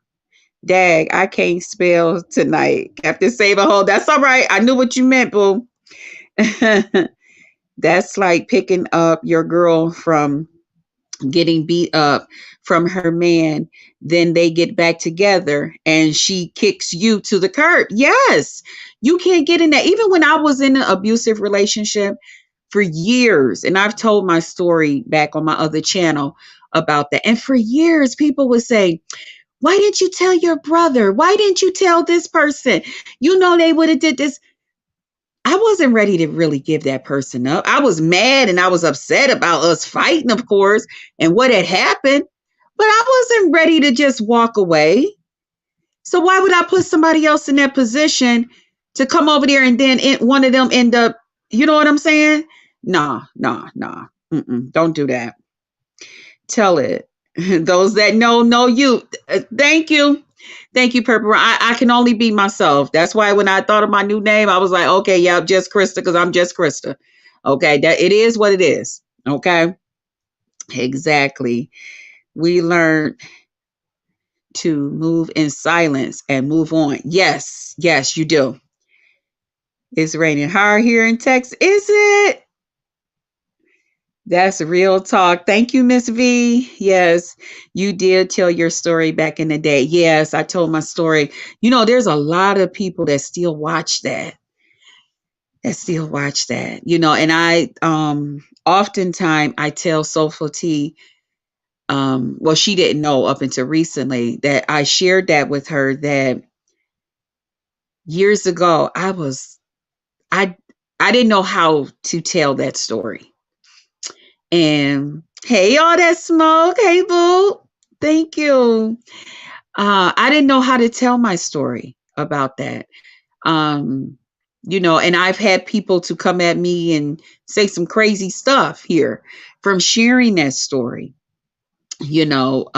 Dag, I can't spell tonight. Captain Saberhold. That's all right. I knew what you meant, boo. That's like picking up your girl from getting beat up from her man, then they get back together and she kicks you to the curb. Yes, you can't get in that. Even when I was in an abusive relationship for years, and I've told my story back on my other channel about that, and for years people would say, why didn't you tell your brother? Why didn't you tell this person? They would have did this. I wasn't ready to really give that person up. I was mad and I was upset about us fighting, of course, and what had happened, but I wasn't ready to just walk away. So why would I put somebody else in that position to come over there and then one of them end up, you know what I'm saying? Nah. Don't do that. Tell it. Those that know you. Thank you. Thank you, Purple. I can only be myself. That's why when I thought of my new name, I was like, okay, yeah, I'm just Krista because I'm just Krista. Okay, that it is what it is. Okay, exactly. We learn to move in silence and move on. Yes, you do. It's raining hard here in Texas. Is it? That's real talk. Thank you, Miss V. Yes, you did tell your story back in the day. Yes, I told my story. There's a lot of people that still watch that. And I oftentimes I tell Soulful T, well, she didn't know up until recently that I shared that with her that years ago I I didn't know how to tell that story. And hey, all that smoke. Hey, boo. Thank you. I didn't know how to tell my story about that. Um, and I've had people to come at me and say some crazy stuff here from sharing that story, you know.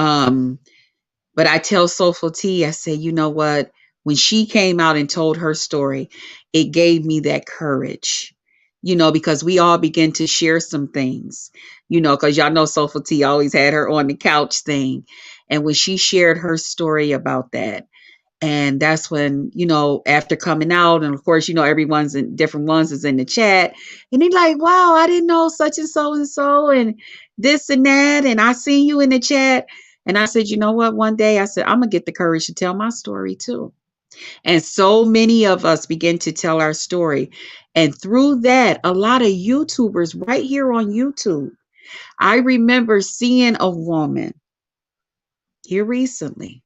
But I tell Soulful T, I say, you know what? When she came out and told her story, it gave me that courage, because we all begin to share some things, because y'all know Soulful T always had her on the couch thing. And when she shared her story about that, and that's when, after coming out, and of course, everyone's in different ones is in the chat, and they're like, wow, I didn't know such and so, and this and that. And I seen you in the chat. And I said, you know what? One day I said, I'm going to get the courage to tell my story too. And so many of us begin to tell our story. And through that, a lot of YouTubers right here on YouTube, I remember seeing a woman here recently.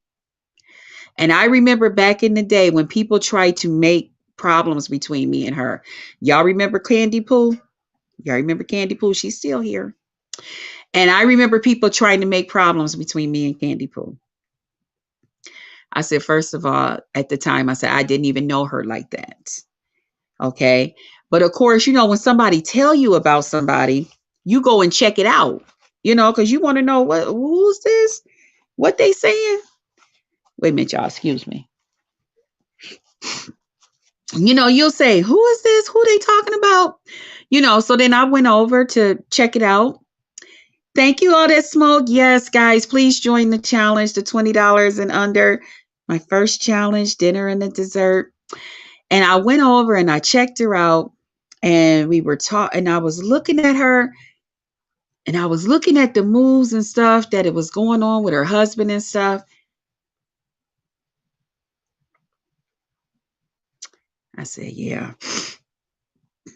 And I remember back in the day when people tried to make problems between me and her. Y'all remember Candy Pooh? Y'all remember Candy Pooh? She's still here. And I remember people trying to make problems between me and Candy Pooh. I said, first of all, at the time, I said, I didn't even know her like that. Okay. But of course, when somebody tell you about somebody, you go and check it out, because you want to know who's this, what they saying. Wait a minute, y'all, excuse me. You'll say, who is this? Who they talking about? So then I went over to check it out. Thank you, all that smoke. Yes, guys, please join the challenge, the $20 and under. My first challenge, dinner and the dessert. And I went over and I checked her out, and we were talking, and I was looking at her, and I was looking at the moves and stuff that it was going on with her husband and stuff. I said, yeah,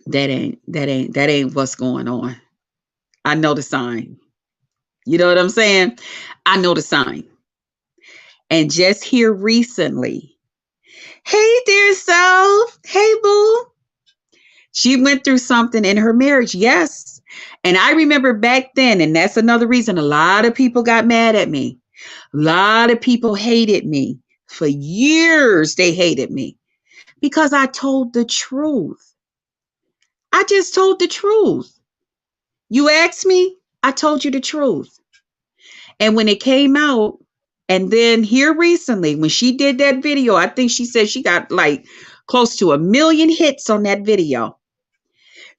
that ain't what's going on. I know the sign. You know what I'm saying? I know the sign. And just here recently, hey, dear self. Hey, boo. She went through something in her marriage. Yes. And I remember back then, and that's another reason a lot of people got mad at me. A lot of people hated me. For years, they hated me because I told the truth. I just told the truth. You asked me, I told you the truth. And when it came out, and then here recently, when she did that video, I think she said she got like close to 1 million hits on that video.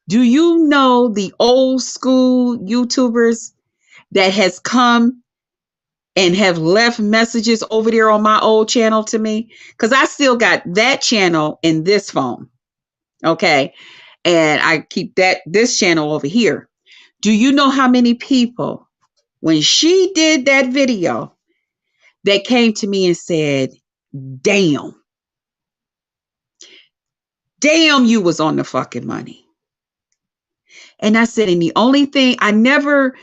Do you know the old school YouTubers that has come and have left messages over there on my old channel to me? Because I still got that channel in this phone. Okay. And I keep this channel over here. Do you know how many people, when she did that video, that came to me and said, damn, you was on the fucking money. And I said, and the only thing, I never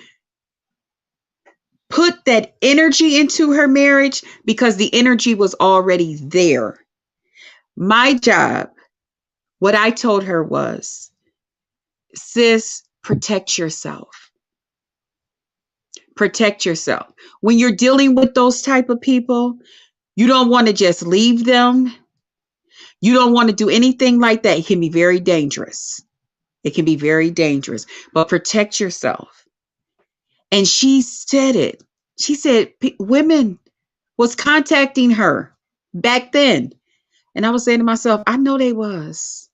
put that energy into her marriage because the energy was already there. My job, what I told her was, sis, protect yourself. Protect yourself. When you're dealing with those type of people, you don't want to just leave them. You don't want to do anything like that. It can be very dangerous. It can be very dangerous, but protect yourself. And she said it. She said women was contacting her back then. And I was saying to myself, I know they was.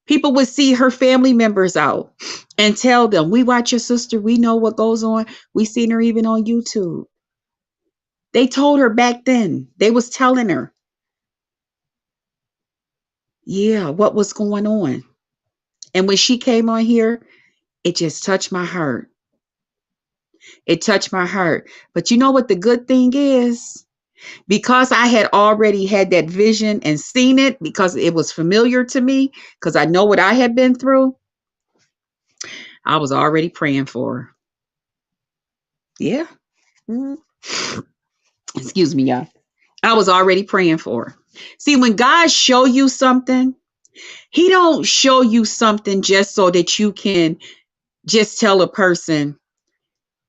People would see her family members out and tell them, we watch your sister. We know what goes on. We seen her even on YouTube. They told her back then. They was telling her, yeah, what was going on. And when she came on here, it just touched my heart. It touched my heart. But you know what the good thing is? Because I had already had that vision and seen it, because it was familiar to me, because I know what I had been through, I was already praying for her. Yeah. Mm-hmm. Excuse me, y'all. I was already praying for her. See, when God show you something, He don't show you something just so that you can just tell a person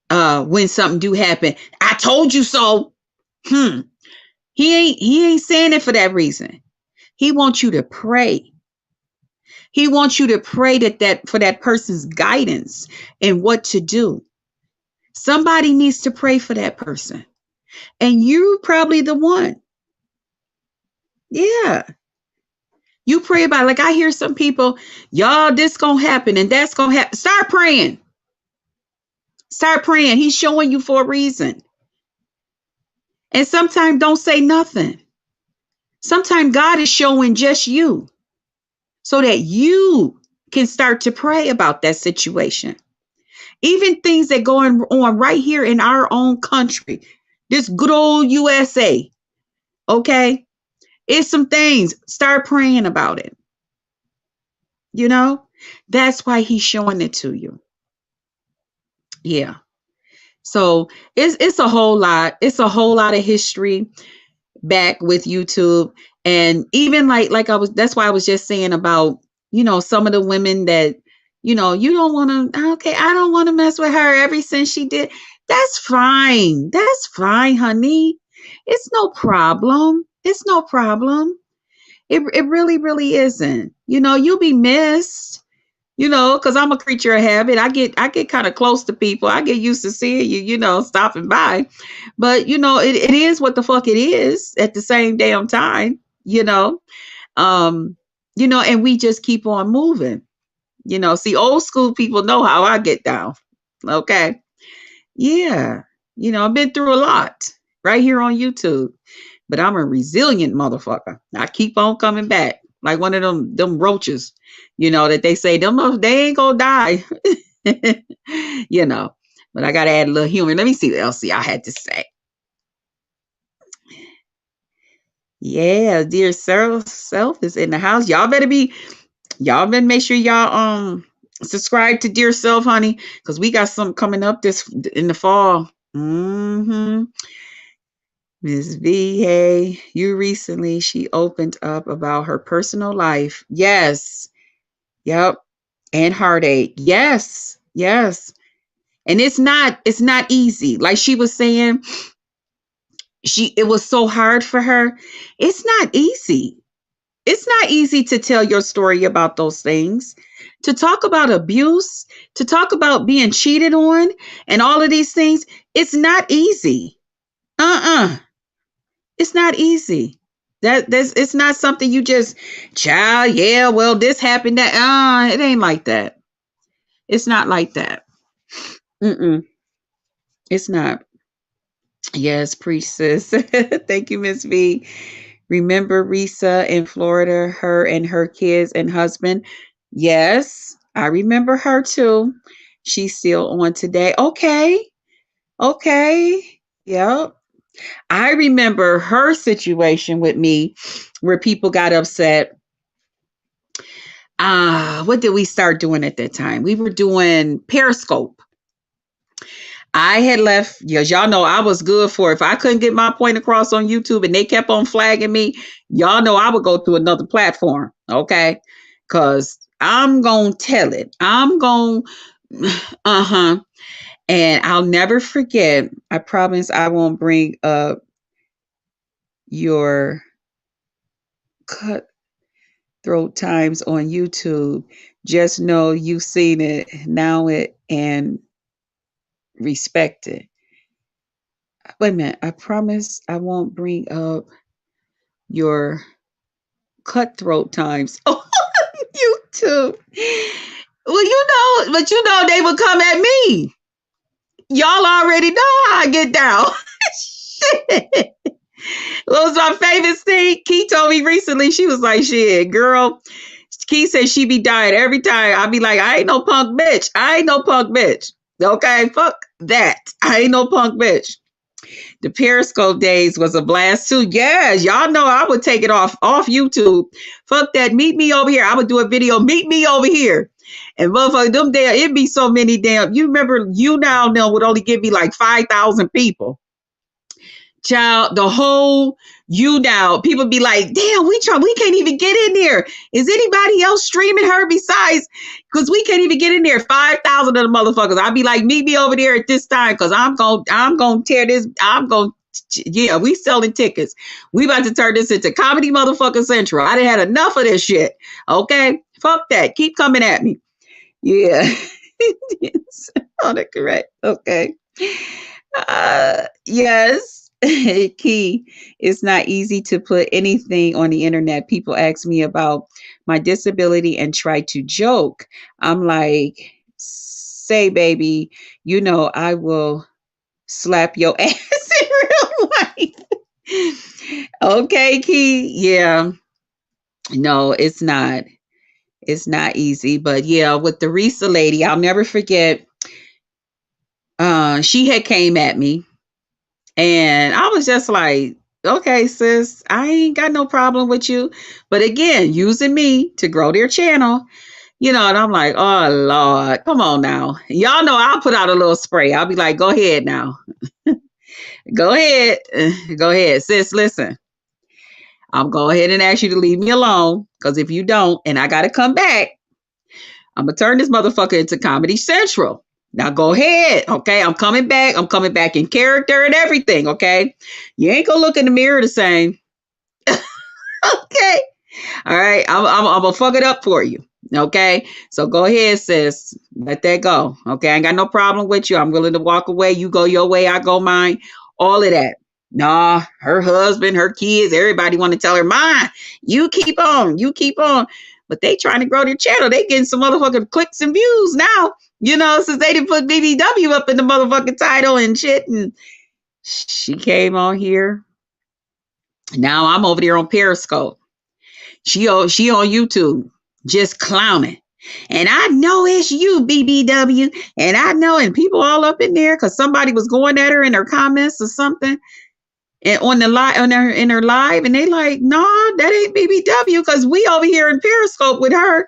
when something do happen, I told you so. Hmm. He ain't saying it for that reason. He wants you to pray. He wants you to pray that for that person's guidance and what to do. Somebody needs to pray for that person. And you probably the one. Yeah. You pray about it. Like I hear some people, y'all, this gonna happen and that's gonna happen. Start praying. Start praying. He's showing you for a reason. And sometimes don't say nothing. Sometimes God is showing just you so that you can start to pray about that situation. Even things that going on right here in our own country, this good old USA. Okay. It's some things. Start praying about it. You know, that's why he's showing it to you. Yeah. So it's a whole lot. It's a whole lot of history back with YouTube. And even like I was, that's why I was just saying about, some of the women that, you don't want to, okay, I don't want to mess with her ever since she did. That's fine. That's fine, honey. It's no problem. It's no problem. It really, really isn't. You'll be missed. Because I'm a creature of habit. I get kind of close to people. I get used to seeing you, stopping by. But it is what the fuck it is at the same damn time, and we just keep on moving. See, old school people know how I get down. Okay. Yeah. I've been through a lot right here on YouTube. But I'm a resilient motherfucker. I keep on coming back. Like one of them roaches, that they say they ain't gonna die. But I gotta add a little humor. Let me see what else I had to say. Yeah, dear self is in the house. Y'all better make sure y'all subscribe to Dear Self, honey, because we got something coming up this in the fall. Mm-hmm. Ms. V, hey, she opened up about her personal life. Yes. Yep. And heartache. Yes. Yes. And it's not easy. Like she was saying, it was so hard for her. It's not easy. It's not easy to tell your story about those things, to talk about abuse, to talk about being cheated on and all of these things. It's not easy. It's not easy. It's not something you just, child, yeah, well, this happened, that, it ain't like that. It's not like that. It's not. Yes, priestess. Thank you, Miss V. Remember Risa in Florida, her and her kids and husband? Yes, I remember her too. She's still on today. Okay. Yep. I remember her situation with me where people got upset. What did we start doing at that time? We were doing Periscope. I had left, yes, y'all know I was good for it. If I couldn't get my point across on YouTube and they kept on flagging me, y'all know I would go to another platform. Okay. Cause I'm going to tell it. I'm going, And I'll never forget. I promise I won't bring up your cutthroat times on YouTube. Just know you've seen it, now it, and respect it. Wait a minute. I promise I won't bring up your cutthroat times on YouTube. Well, but they would come at me. Y'all already know how I get down. Shit. What was my favorite thing? Key told me recently, she was like, shit, girl. Key said she be dying every time. I be like, I ain't no punk bitch. Okay, fuck that. I ain't no punk bitch. The Periscope days was a blast too. Yes, y'all know I would take it off YouTube. Fuck that. Meet me over here. I would do a video. Meet me over here. And motherfucker, them damn, it'd be so many damn. You remember You Now would only give me like 5,000 people. Child, the whole You now, people be like, damn, we can't even get in there. Is anybody else streaming her besides? Because we can't even get in there. 5,000 of the motherfuckers. I'd be like, meet me over there at this time because I'm gonna tear this. Yeah, we selling tickets. We about to turn this into Comedy Motherfucker Central. I done had enough of this shit. Okay, fuck that. Keep coming at me. Yeah. Yes. Correct. Okay. Yes. Key. It's not easy to put anything on the internet. People ask me about my disability and try to joke. I'm like, say, baby, I will slap your ass in real life. Okay, Key. Yeah. No, it's not. It's not easy. But yeah, with the Risa lady, I'll never forget. She had came at me and I was just like, okay, sis, I ain't got no problem with you. But again, using me to grow their channel, and I'm like, oh Lord, come on now. Y'all know I'll put out a little spray. I'll be like, go ahead now. Go ahead. Go ahead, sis. Listen, I'm go ahead and ask you to leave me alone. Because if you don't, and I gotta come back, I'm gonna turn this motherfucker into Comedy Central. Now go ahead, okay? I'm coming back. I'm coming back in character and everything, okay? You ain't gonna look in the mirror the same. Okay. All right. I'm gonna fuck it up for you. Okay. So go ahead, sis. Let that go. Okay. I ain't got no problem with you. I'm willing to walk away. You go your way, I go mine. All of that. Nah, her husband, her kids, everybody want to tell her, mine. You keep on. You keep on. But they trying to grow their channel. They getting some motherfucking clicks and views now. Since they didn't put BBW up in the motherfucking title and shit. And she came on here. Now I'm over there on Periscope. She on YouTube just clowning. And I know it's you, BBW. And I know, and people all up in there because somebody was going at her in her comments or something. And on the live, in her live, and they like, nah, that ain't BBW because we over here in Periscope with her.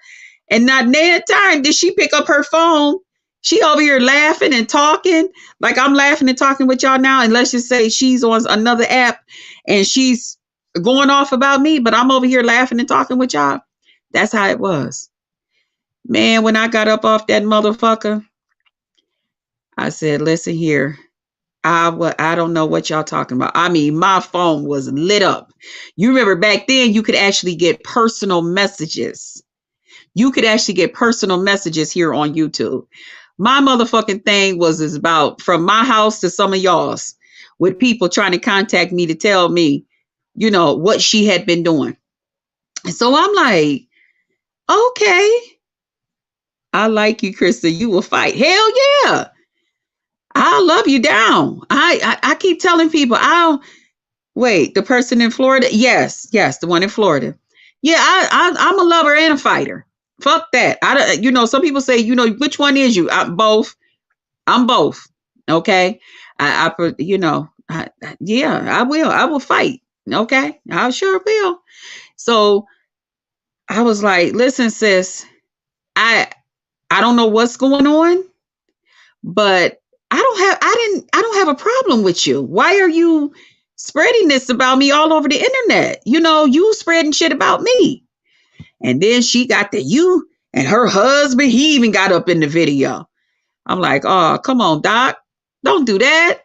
And not that time did she pick up her phone. She over here laughing and talking like I'm laughing and talking with y'all now. And let's just say she's on another app and she's going off about me, but I'm over here laughing and talking with y'all. That's how it was. Man, when I got up off that motherfucker, I said, listen here. I don't know what y'all talking about. I mean, my phone was lit up. You remember back then you could actually get personal messages. You could actually get personal messages here on YouTube. My motherfucking thing was about from my house to some of y'all's with people trying to contact me to tell me, what she had been doing. And so I'm like, okay, I like you, Krista. You will fight. Hell yeah. I'll love you down. I keep telling people, wait, the person in Florida? Yes, the one in Florida. Yeah, I'm a lover and a fighter. Fuck that. Some people say, which one is you? Both. I'm both. Okay. I will. I will fight. Okay. I sure will. So I was like, listen, sis, I don't know what's going on, but I don't have a problem with you. Why are you spreading this about me all over the internet? You spreading shit about me. And then she got you and her husband, he even got up in the video. I'm like, oh, come on, Doc. Don't do that.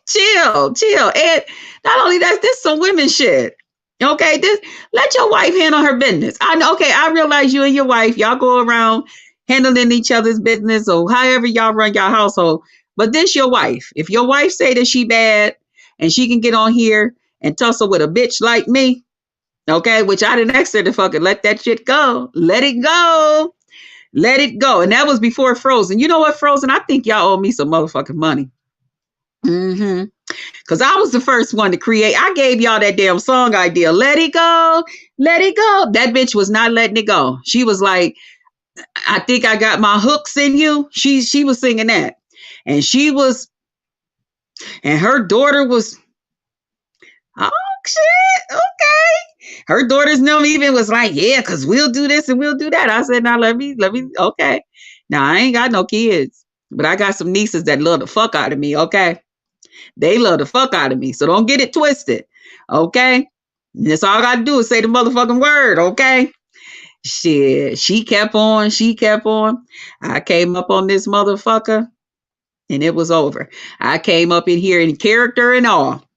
Chill. And not only that, this some women shit. Okay, let your wife handle her business. I realize you and your wife, y'all go around handling each other's business or however y'all run your household. But this your wife. If your wife say that she bad and she can get on here and tussle with a bitch like me, okay, which I didn't ask her to fucking let that shit go. Let it go. Let it go. And that was before Frozen. You know what, Frozen? I think y'all owe me some motherfucking money. Mm-hmm. Because I was the first one to create. I gave y'all that damn song idea. Let it go. Let it go. That bitch was not letting it go. She was like, I think I got my hooks in you. She was singing that. And her daughter was, oh shit, okay. Her daughter's name even was like, yeah, because we'll do this and we'll do that. I said, now let me, okay. Now I ain't got no kids, but I got some nieces that love the fuck out of me, okay? They love the fuck out of me, so don't get it twisted. Okay? That's all I got to do is say the motherfucking word. Okay? Shit. She kept on. She kept on. I came up on this motherfucker and it was over. I came up in here in character and all.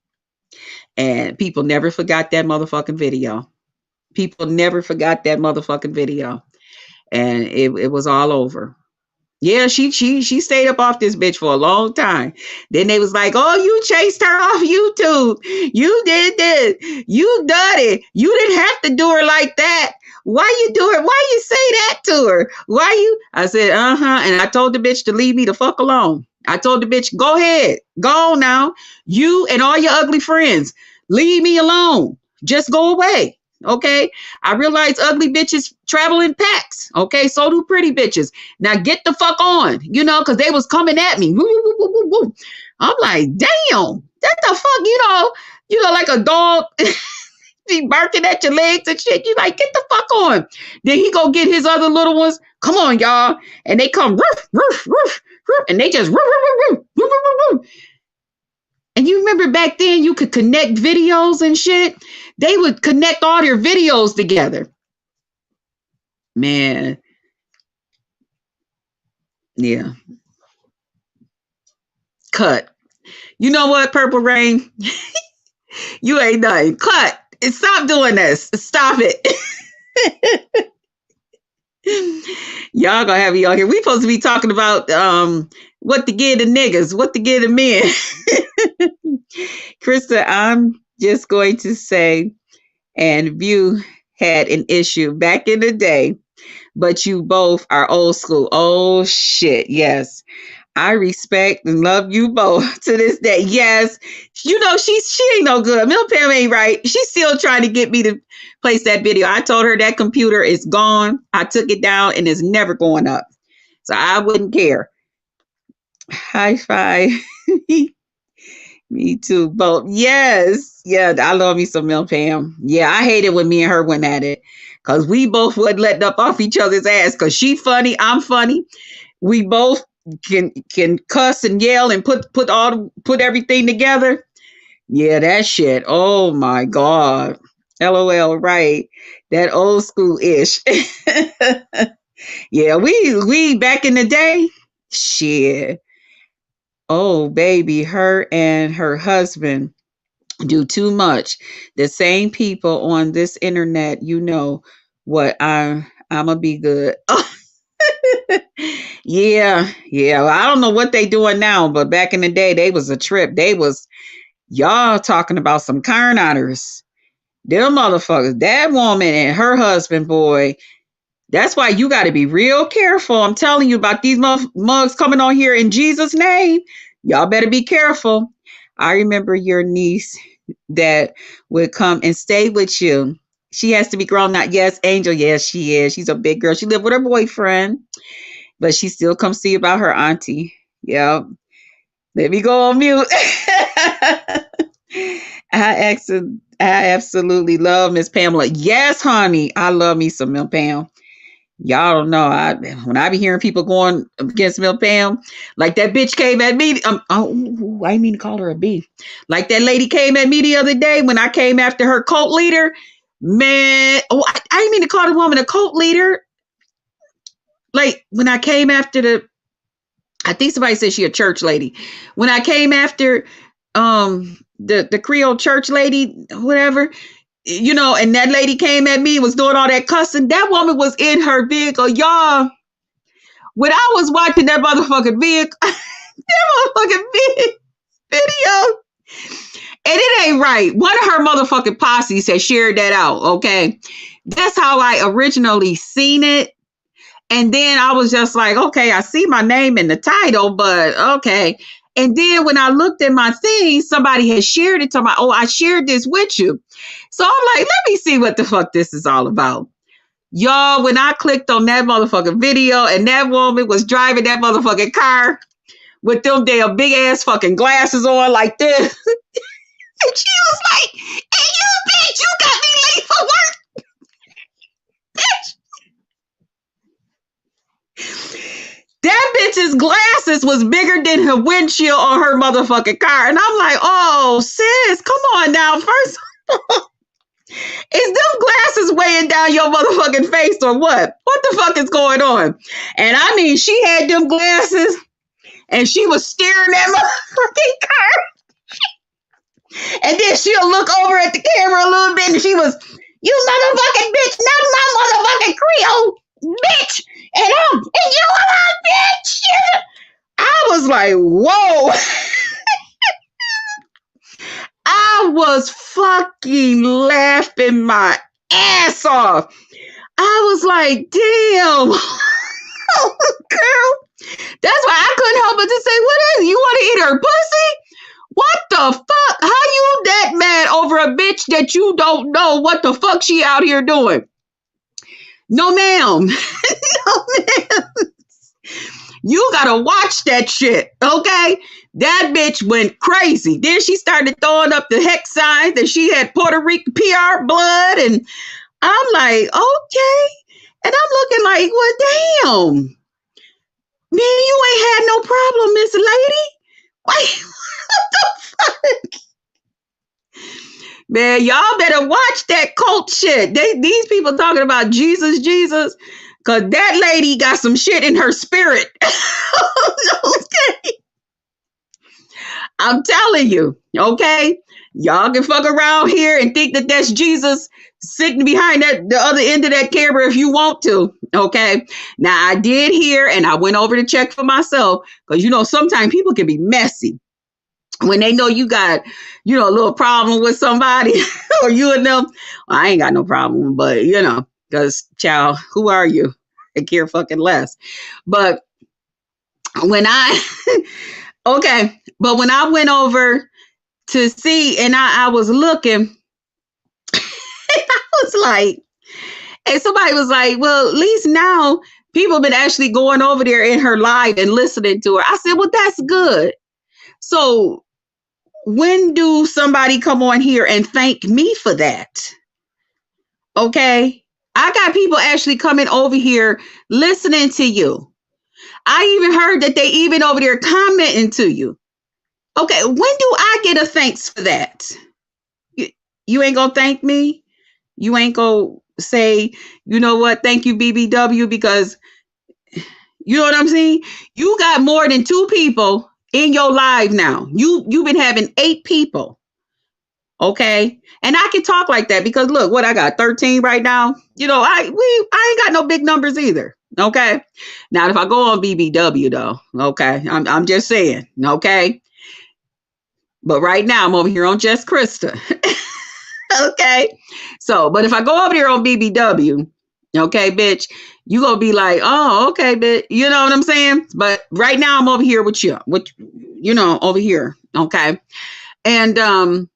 And people never forgot that motherfucking video. People never forgot that motherfucking video. And it was all over. Yeah, she stayed up off this bitch for a long time. Then they was like, "Oh, you chased her off YouTube. You did this. You done it. You didn't have to do her like that. Why you do it? Why you say that to her? Why you?" I said, "Uh-huh." And I told the bitch to leave me the fuck alone. I told the bitch, "Go ahead. Go on now. You and all your ugly friends. Leave me alone. Just go away." Okay. I realize ugly bitches travel in packs. Okay. So do pretty bitches. Now get the fuck on, because they was coming at me. Woo, woo, woo, woo, woo. I'm like, damn, that the fuck, like a dog be barking at your legs and shit. You like, get the fuck on. Then he go get his other little ones. Come on, y'all. And they come, roof, roof, roof, roof, and they just roof, roof, roof, roof, roof, roof. And you remember back then you could connect videos and shit? They would connect all their videos together. Man. Yeah. Cut. You know what, Purple Rain? You ain't nothing. Cut. Stop doing this. Stop it. Y'all gonna have me on here. We supposed to be talking about what to give to niggas, what to give to men. Krista, I'm just going to say, and View had an issue back in the day, but you both are old school. Oh shit, yes. I respect and love you both to this day. Yes, she ain't no good. Mil Pam ain't right. She's still trying to get me to place that video. I told her that computer is gone. I took it down and it's never going up. So I wouldn't care. High five. Me too, both. Yes. Yeah, I love me some Mil Pam. Yeah, I hate it when me and her went at it. Because we both would let up off each other's ass. Because she funny, I'm funny. We both can cuss and yell and put everything together. Yeah, that shit. Oh my God. LOL, right. That old school ish. Yeah, we back in the day. Shit. Oh baby, her and her husband do too much. The same people on this internet, what I'm gonna be good. Yeah. Well, I don't know what they doing now, but back in the day, they was a trip. They was y'all talking about some carnators. Them motherfuckers, that woman and her husband, boy. That's why you got to be real careful. I'm telling you about these mugs coming on here in Jesus' name. Y'all better be careful. I remember your niece that would come and stay with you. She has to be grown now. Yes, Angel. Yes, she is. She's a big girl. She lived with her boyfriend. But she still comes see about her auntie. Yep. Let me go on mute. I absolutely love Miss Pamela. Yes, honey. I love me some Mil Pam. Y'all don't know. When I be hearing people going against Mil Pam, like that bitch came at me. I didn't mean to call her a B. Like that lady came at me the other day when I came after her cult leader. Man, I didn't mean to call the woman a cult leader. Like when I came after I think somebody said she a church lady. When I came after the Creole church lady, whatever, and that lady came at me, was doing all that cussing. That woman was in her vehicle, y'all. When I was watching that motherfucking vehicle, that motherfucking video, and it ain't right. One of her motherfucking posses had shared that out. Okay, that's how I originally seen it. And then I was just like, okay, I see my name in the title, but okay. And then when I looked at my thing, somebody had shared it to my, I shared this with you. So I'm like, let me see what the fuck this is all about. Y'all, when I clicked on that motherfucking video and that woman was driving that motherfucking car with them damn big ass fucking glasses on like this. And she was like, hey, you bitch, you got me late for work. Bitch. That bitch's glasses was bigger than her windshield on her motherfucking car. And I'm like, oh, sis, come on now. First, Is them glasses weighing down your motherfucking face or what? What the fuck is going on? And I mean, she had them glasses and she was staring at motherfucking car. And then she'll look over at the camera a little bit and she was, you motherfucking bitch, not my motherfucking Creole, bitch. And you are a bitch. I was like, whoa. I was fucking laughing my ass off. I was like, damn. Girl. That's why I couldn't help but to say, what is it? You want to eat her pussy? What the fuck? How you that mad over a bitch that you don't know what the fuck she out here doing? No, ma'am. No, ma'am. You gotta watch that shit, okay? That bitch went crazy. Then she started throwing up the hex signs that she had Puerto Rican PR blood. And I'm like, okay. And I'm looking like, well, damn. Man, you ain't had no problem, Miss Lady. Wait, what the fuck? Man, y'all better watch that cult shit. These people talking about Jesus, because that lady got some shit in her spirit. Okay. I'm telling you, okay? Y'all can fuck around here and think that that's Jesus sitting behind the other end of that camera if you want to, okay? Now, I did hear, and I went over to check for myself, because, sometimes people can be messy. When they know you got, a little problem with somebody or you and them, well, I ain't got no problem, but, because, child, who are you? I care fucking less. But when but when I went over to see and I was looking, I was like, and somebody was like, well, at least now people have been actually going over there in her live and listening to her. I said, well, that's good. So when do somebody come on here and thank me for that? Okay. I got people actually coming over here listening to you. I even heard that they even over there commenting to you. Okay, when do I get a thanks for that? You ain't gonna thank me? You ain't gonna say, you know what, thank you, BBW, because you know what I'm saying? You got more than 2 people in your live now. You've been having 8 people. Okay. And I can talk like that because look, what I got 13 right now. I ain't got no big numbers either. Okay. Now, if I go on BBW though, okay, I'm just saying, okay. But right now I'm over here on Just Krista. Okay. So, but if I go over there on BBW, okay, bitch, you gonna be like, oh, okay, bitch. You know what I'm saying? But right now I'm over here with you, over here. Okay. And,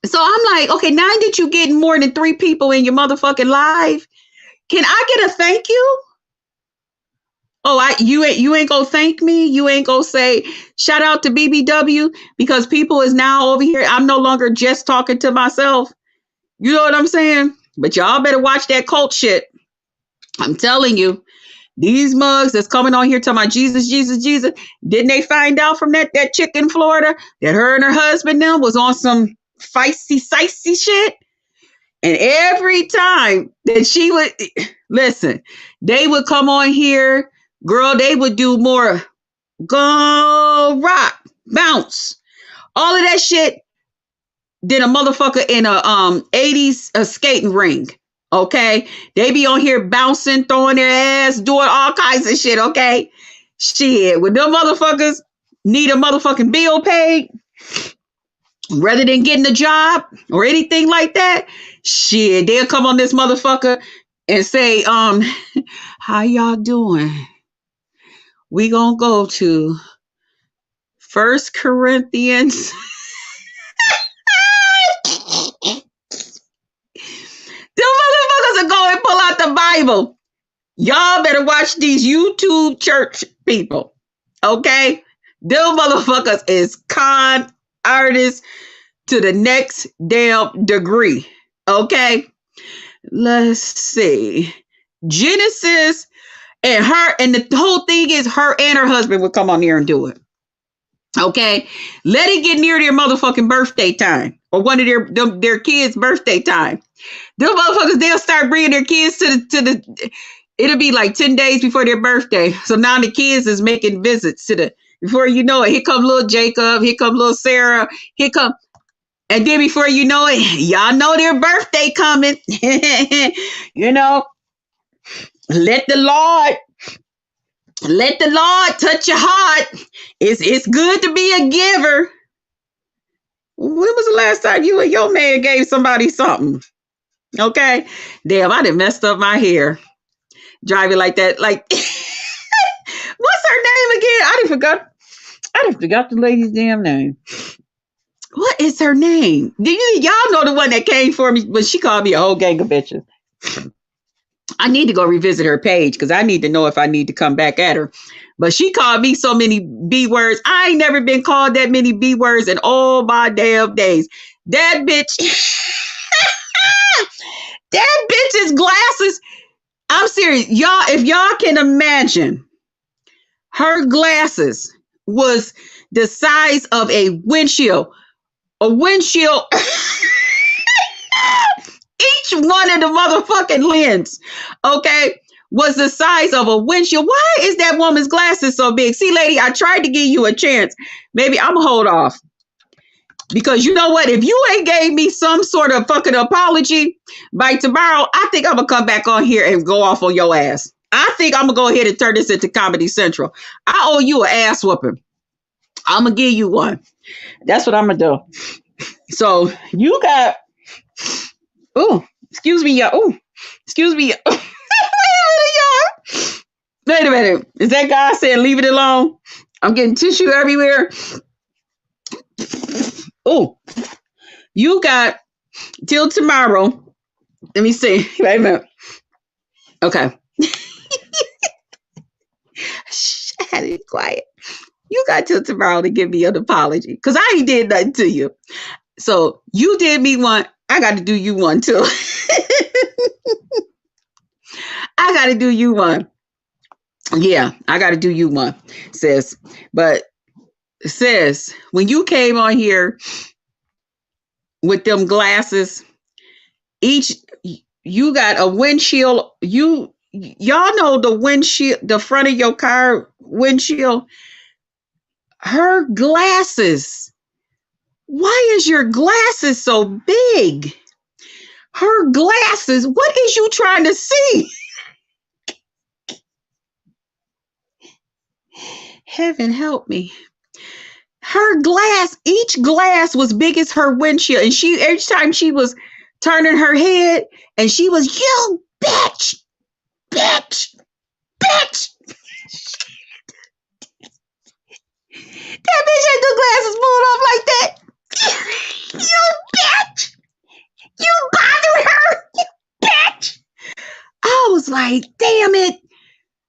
so I'm like, okay, now that you getting more than 3 people in your motherfucking live, can I get a thank you? Oh, you ain't gonna thank me. You ain't gonna say shout out to BBW because people is now over here. I'm no longer just talking to myself. You know what I'm saying? But y'all better watch that cult shit. I'm telling you, these mugs that's coming on here talking about Jesus. Didn't they find out from that chick in Florida that her and her husband now was on some feisty shit? And every time that she would listen, they would come on here, girl, they would do more go rock, bounce, all of that shit than a motherfucker in a 80s skating ring. Okay. They be on here bouncing, throwing their ass, doing all kinds of shit. Okay. Shit. When them motherfuckers need a motherfucking bill paid, rather than getting a job or anything like that, shit, they'll come on this motherfucker and say, how y'all doing? We gonna go to 1 Corinthians. Them motherfuckers are going to pull out the Bible. Y'all better watch these YouTube church people. Okay? Them motherfuckers is con artists to the next damn degree. Okay? Let's see. Genesis and the whole thing is her and her husband would come on here and do it. Okay? Let it get near their motherfucking birthday time. or one of their kids' birthday time. Them motherfuckers, they'll start bringing their kids to the. It'll be like 10 days before their birthday. So now the kids is making visits to the. Before you know it, here come little Jacob, here come little Sarah, here come. And then before you know it, y'all know their birthday coming. You know, let the Lord touch your heart. It's good to be a giver. When was the last time you and your man gave somebody something? Okay. Damn, I done messed up my hair. Driving like that. Like, what's her name again? I done forgot the lady's damn name. What is her name? Y'all know the one that came for me, but she called me a whole gang of bitches. I need to go revisit her page because I need to know if I need to come back at her. But she called me so many B words. I ain't never been called that many B words in all my damn days. That bitch, that bitch's glasses. I'm serious. Y'all, if y'all can imagine, her glasses was the size of a windshield. A windshield. Each one of the motherfucking lens, okay, was the size of a windshield. Why is that woman's glasses so big? See, lady, I tried to give you a chance. Maybe I'm gonna hold off. Because you know what? If you ain't gave me some sort of fucking apology by tomorrow, I think I'm gonna come back on here and go off on your ass. I think I'm gonna go ahead and turn this into Comedy Central. I owe you an ass whooping. I'm gonna give you one. That's what I'm gonna do. So you got. Oh, excuse me, y'all. Oh, excuse me. Wait a minute. Is that guy saying leave it alone? I'm getting tissue everywhere. Oh, you got till tomorrow. Let me see. Wait a minute. Okay. I had it quiet. You got till tomorrow to give me an apology because I ain't did nothing to you. So you did me one. I got to do you one too. I got to do you one. Yeah, I got to do you one, sis. But sis, when you came on here with them glasses, you got a windshield. Y'all know the windshield, the front of your car windshield. Her glasses. Why is your glasses so big? Her glasses. What is you trying to see? Heaven help me. Her glass, each glass was big as her windshield. And she, each time she was turning her head, and she was, you bitch, bitch, bitch. That bitch had the glasses pulled off like that. You bitch. You bothered her. You bitch. I was like, damn it.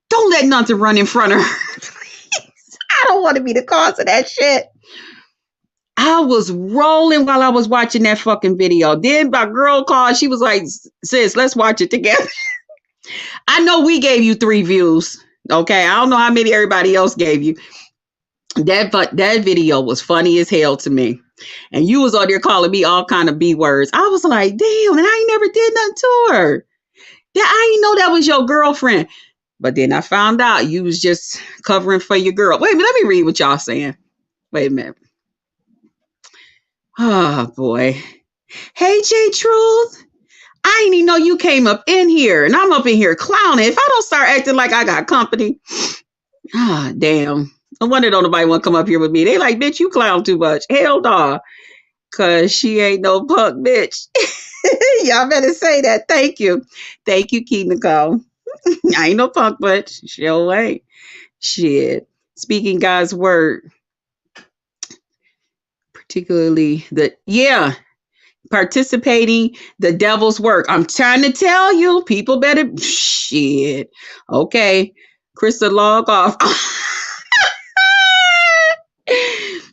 Don't let nothing run in front of her. Please. I don't want to be the cause of that shit. I was rolling while I was watching that fucking video. Then my girl called. She was like, sis, let's watch it together. I know we gave you 3 views. Okay. I don't know how many everybody else gave you. That video was funny as hell to me. And you was on there calling me all kind of B words. I was like, damn, and I ain't never did nothing to her. I didn't know that was your girlfriend. But then I found out you was just covering for your girl. Wait a minute, let me read what y'all saying. Wait a minute. Oh, boy. Hey, J Truth. I didn't even know you came up in here. And I'm up in here clowning. If I don't start acting like I got company. Ah, damn. No wonder don't nobody want to come up here with me. They like, bitch, you clown too much. Hell nah. Cause she ain't no punk bitch. Y'all better say that. Thank you. Thank you, Key Nicole. I ain't no punk bitch. Sure ain't. Shit. Speaking God's word. Particularly participating the devil's work. I'm trying to tell you, people better shit. Okay. Krista, log off.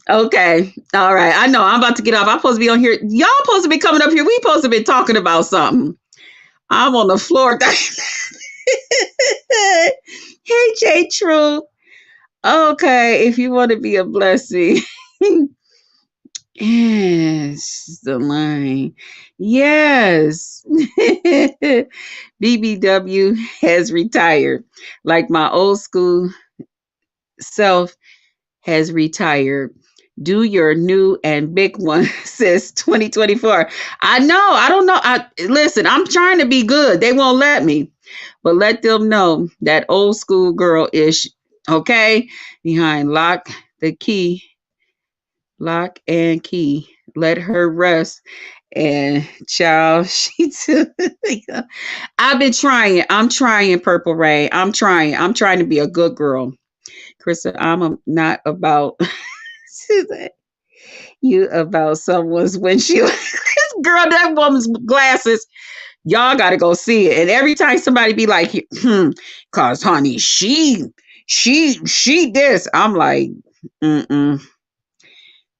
Okay. All right. I know I'm about to get off. I'm supposed to be on here. Y'all supposed to be coming up here. We supposed to be talking about something. I'm on the floor. Hey, J Truth. Okay. If you want to be a blessing. Yes, the line. Yes. BBW has retired. Like my old school self has retired. Do your new and big one, says 2024. I know. I don't know. Listen, I'm trying to be good. They won't let me. But let them know that old school girl ish, okay? Behind the key, lock and key. Let her rest. And child, she too. I've been trying. I'm trying, Purple Rain. I'm trying. I'm trying to be a good girl. Krista, not about you about someone's windshield. Girl, that woman's glasses, y'all got to go see it. And every time somebody be like, cause honey, she this. I'm like, mm-mm,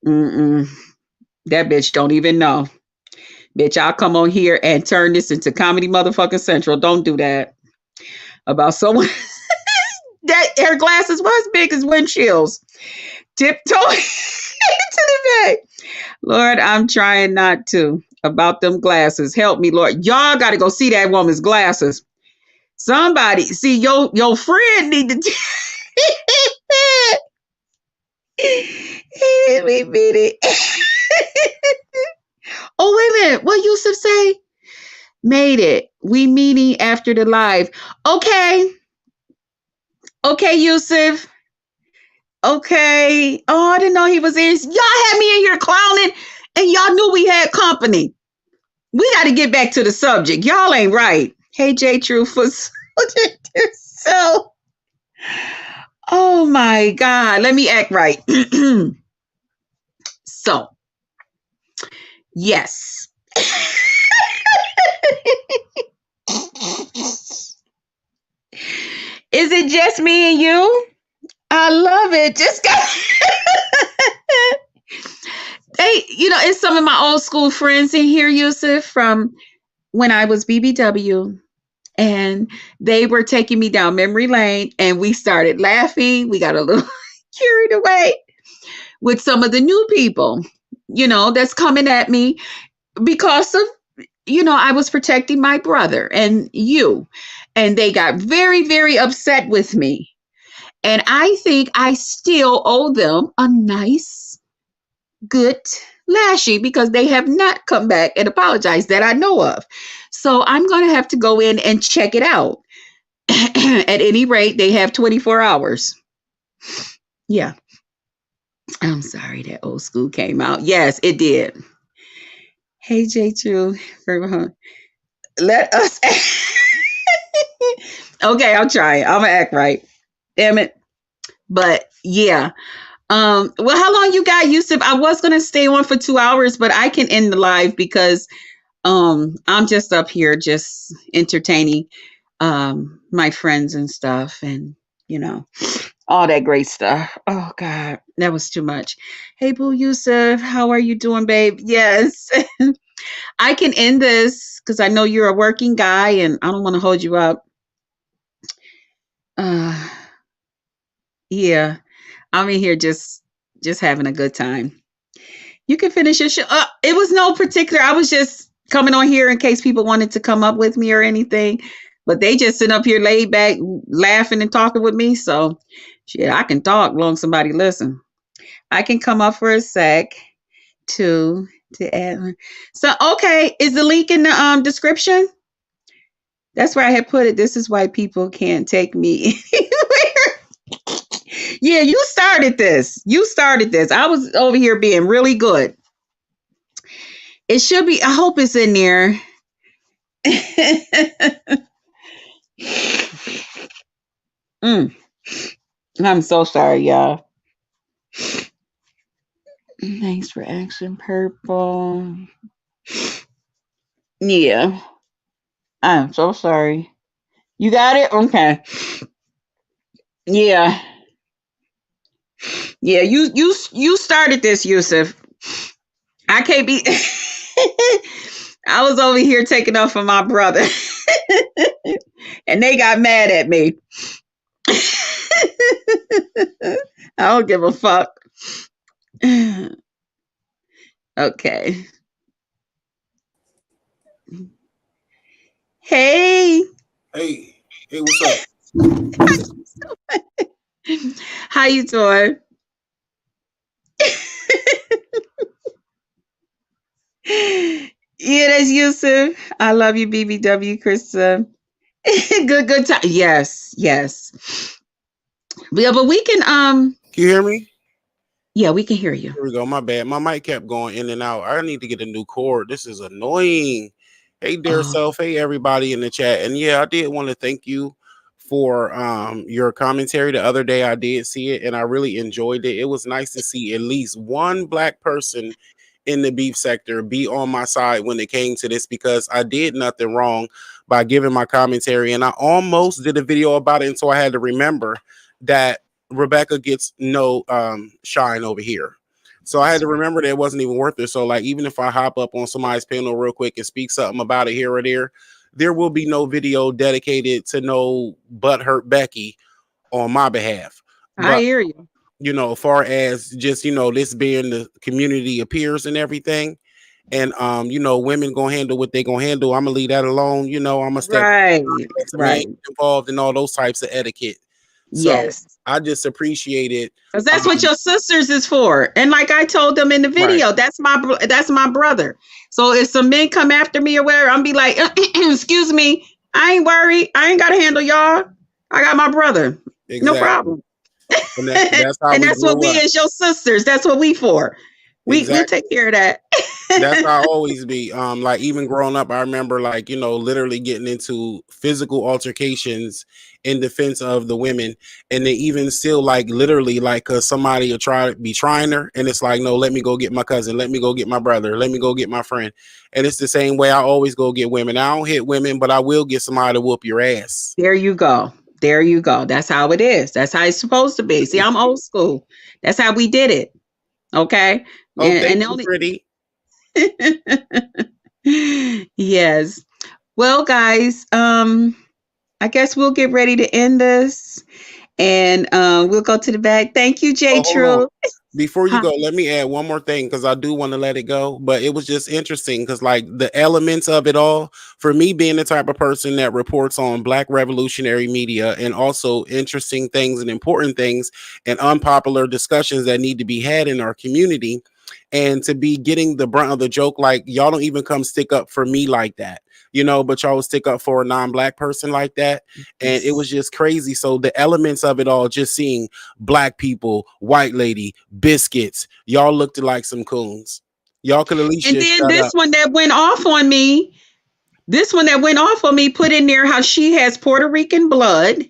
mm-mm. That bitch don't even know. Bitch, I'll come on here and turn this into comedy motherfucking central. Don't do that. About someone that her glasses was big as windshields. Tiptoeing into the bed. Lord, I'm trying not to. About them glasses. Help me, Lord. Y'all got to go see that woman's glasses. Somebody, see your friend need to. He didn't mean it. Oh, wait a minute. What Yusuf say? Made it. We meeting after the live. Okay. Okay, Yusuf. Okay. Oh, I didn't know he was in. Y'all had me in here clowning and y'all knew we had company. We got to get back to the subject. Y'all ain't right. Hey, J. Truth was so. Oh my God. Let me act right. So, yes. Is it just me and you? I love it. Just got it's some of my old school friends in here, Yusuf, from when I was BBW. And they were taking me down memory lane and we started laughing. We got a little carried away with some of the new people, that's coming at me because of, I was protecting my brother and you. And they got very, very upset with me. And I think I still owe them a nice, good lashing because they have not come back and apologized that I know of. So I'm going to have to go in and check it out. At any rate, they have 24 hours. Yeah. I'm sorry that old school came out. Yes, it did. Hey, J. True. Let us. Okay, I'll try it. I'm going to act right. Damn it. But yeah. Well, how long you got, Yusuf? I was going to stay on for 2 hours, but I can end the live because I'm just up here just entertaining my friends and stuff and all that great stuff. Oh God, that was too much. Hey Boo Yusuf, how are you doing, babe? Yes. I can end this because I know you're a working guy and I don't want to hold you up. Yeah. I'm in here just having a good time. You can finish your show. It was no particular. I was just coming on here in case people wanted to come up with me or anything. But they just sit up here laid back, laughing and talking with me. So, shit, I can talk long somebody listen. I can come up for a sec to add. So, okay, is the link in the description? That's where I had put it. This is why people can't take me anywhere. Yeah, you started this. I was over here being really good. It should be. I hope it's in there. I'm so sorry, y'all. Thanks for Action Purple. Yeah. I'm so sorry. You got it? Okay. Yeah. Yeah, you started this, Yusuf. I can't be I was over here taking off for my brother. And they got mad at me. I don't give a fuck. Okay. Hey. Hey, hey, what's up? How you doing? Yeah, that's Yusuf. I love you, BBW, Krista. Good time. Yes, yes. Yeah, but we can Can you hear me? yeah, we can hear you. Here we go. My bad. My mic kept going in and out. I need to get a new cord. This is annoying. Hey, dear Oh, self. Hey, everybody in the chat. And yeah, I did want to thank you for your commentary the other day. I did see it and I really enjoyed it. It was nice to see at least one black person in the beef sector be on my side when it came to this, because I did nothing wrong by giving my commentary, and I almost did a video about it until I had to remember that Rebecca gets no shine over here. So I had that's to right. remember that it wasn't even worth it. So like, even if I hop up on somebody's panel real quick and speak something about it here or there will be no video dedicated to no butthurt Becky on my behalf. I But hear you. as far as just, this being the community appears and everything, and women gonna handle what they gonna handle. I'm gonna leave that alone. I'm gonna step Right. let the man Right. get involved in all those types of etiquette. So Yes. I just appreciate it. Because that's what Um, your sisters is for. And like I told them in the right, video, that's my brother. So if some men come after me or whatever, I'm be like, excuse me, I ain't worried. I ain't gotta handle y'all. I got my brother. No exactly. problem. And that's how And we that's what grew we up. as your sisters. That's what we for. We'll Exactly. take care of that. That's how I always be. Like even growing up, I remember like, literally getting into physical altercations in defense of the women. And they even still like literally like, cause somebody will try to be trying her. And it's like, no, let me go get my cousin. Let me go get my brother. Let me go get my friend. And it's the same way I always go get women. I don't hit women, but I will get somebody to whoop your ass. There you go. There you go. That's how it is. That's how it's supposed to be. See, I'm old school. That's how we did it. Okay. Oh, thank And the you, only pretty. yes. Well, guys, I guess we'll get ready to end this and we'll go to the back. Thank you, J Oh, hold on. True. Before you Huh. go, let me add one more thing because I do want to let it go. But it was just interesting because, like, the elements of it all, for me being the type of person that reports on Black revolutionary media and also interesting things and important things and unpopular discussions that need to be had in our community, and to be getting the brunt of the joke, like, y'all don't even come stick up for me like that. But y'all would stick up for a non-black person like that. And it was Yes. just crazy. So the elements of it all, just seeing black people, white lady, biscuits. Y'all looked like some coons. Y'all could at least And just then shut up. this one that went off on me put in there how she has Puerto Rican blood.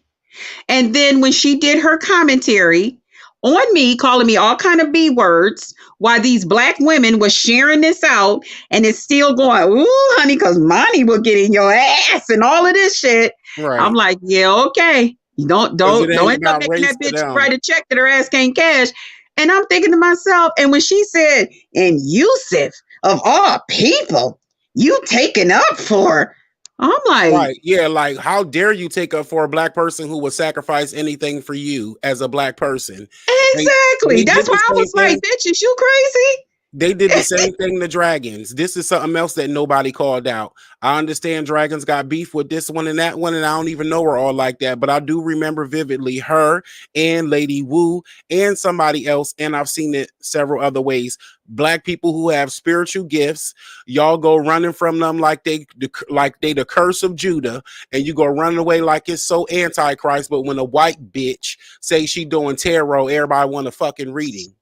And then when she did her commentary on me, calling me all kind of B words, while these black women was sharing this out, and it's still going, ooh, honey, because money will get in your ass and all of this shit. I'm Right. like, yeah, okay. You don't Because it don't don't ain't end up about making race that to bitch them. write a check that her ass can't cash. And I'm thinking to myself, and when she said, and Yusuf of all people, you taking up for, I'm like, Right. Yeah. Like, how dare you take up for a black person who would sacrifice anything for you as a black person? They exactly. they did That's the why I same was like, thing. bitch, is you crazy? They did the same thing to dragons. This is something else that nobody called out. I understand dragons got beef with this one and that one, and I don't even know her all like that. But I do remember vividly her and Lady Wu and somebody else, and I've seen it several other ways. Black people who have spiritual gifts, y'all go running from them like they the curse of Judah, and you go running away like it's so antichrist. But when a white bitch say she doing tarot, everybody want a fucking reading.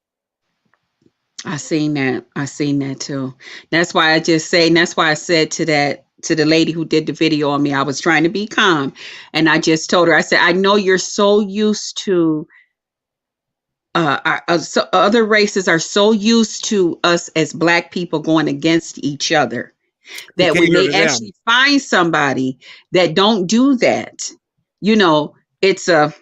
I seen that. I seen that too. That's why I just say, and that's why I said to the lady who did the video on me, I was trying to be calm. And I just told her, I said, I know you're so used to so other races are so used to us as black people going against each other To that when cater they to them. actually find somebody that don't do that, you know, it's a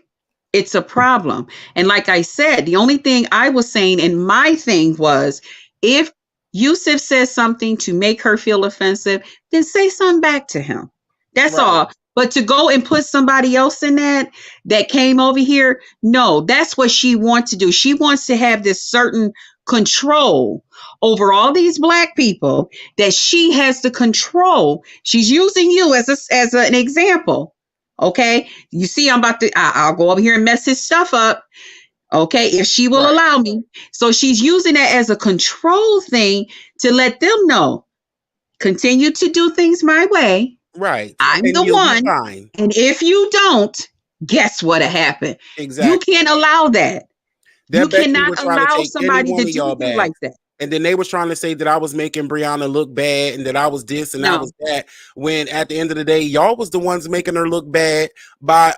it's a problem. And like I said, the only thing I was saying, and my thing was, if Yusuf says something to make her feel offensive, then say something back to him. That's Right. all. But to go and put somebody else in that came over here, no, that's what she wants to do. She wants to have this certain control over all these black people, that she has the control. She's using you as an example. Okay. You see, I'll go over here and mess his stuff up. Okay. If she will Right. allow me. So she's using that as a control thing to let them know, continue to do things my way. Right. I'm And the you'll be one. fine. And if you don't, guess what'll happen? You Exactly. can't allow that. You That Becky cannot was trying to allow take any somebody one to of do y'all you back. like that. And then they was trying to say that I was making Brianna look bad and that I was this and I was No. that. When at the end of the day, y'all was the ones making her look bad by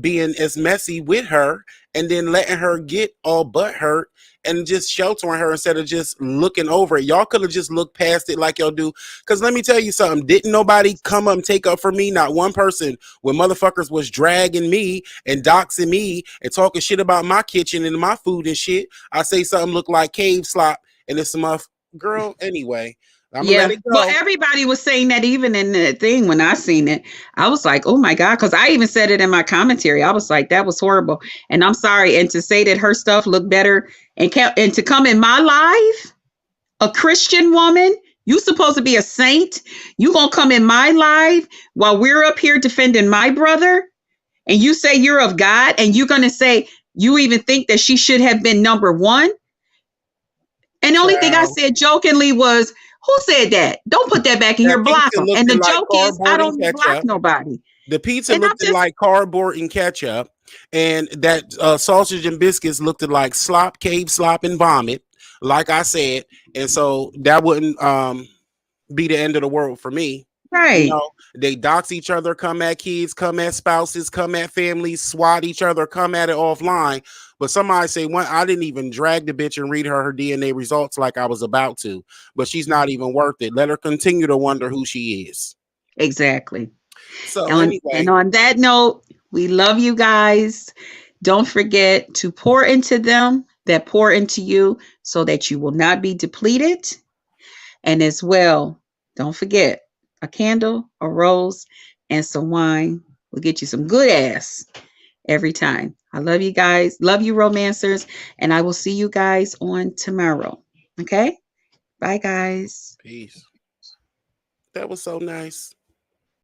being as messy with her and then letting her get all butt hurt and just sheltering her instead of just looking over it. Y'all could have just looked past it like y'all do. Because let me tell you something. Didn't nobody come up and take up for me? Not one person. When motherfuckers was dragging me and doxing me and talking shit about my kitchen and my food and shit, I say something look like cave slop and it's some girl. Anyway, I'm gonna let Yeah. it Well, go. everybody was saying that even in the thing when I seen it. I was like, oh my God. Because I even said it in my commentary. I was like, that was horrible. And I'm sorry. And to say that her stuff looked better and to come in my life, a Christian woman, you supposed to be a saint. You gonna come in my life while we're up here defending my brother, and you say you're of God, and you're gonna say you even think that she should have been number one. And the only thing I Child. said jokingly was, who said that? Don't put that back in That here, block pizza them. And looking the like joke is, I cardboard and don't block ketchup. nobody. The pizza And I'm looked just, like cardboard and ketchup, and that sausage and biscuits looked like slop, cave slop, and vomit. Like I said, and so that wouldn't be the end of the world for me. You right. know, they dox each other, come at kids, come at spouses, come at families, swat each other, come at it offline. But somebody say, "One, I didn't even drag the bitch and read her DNA results like I was about to, but she's not even worth it. Let her continue to wonder who she is." Exactly. So And anyway, on that note, we love you guys. Don't forget to pour into them that pour into you so that you will not be depleted. And as well, don't forget a candle, a rose, and some wine will get you some good ass every time. I love you guys. Love you, romancers. And I will see you guys on tomorrow. Okay? Bye, guys. peace. That was so nice.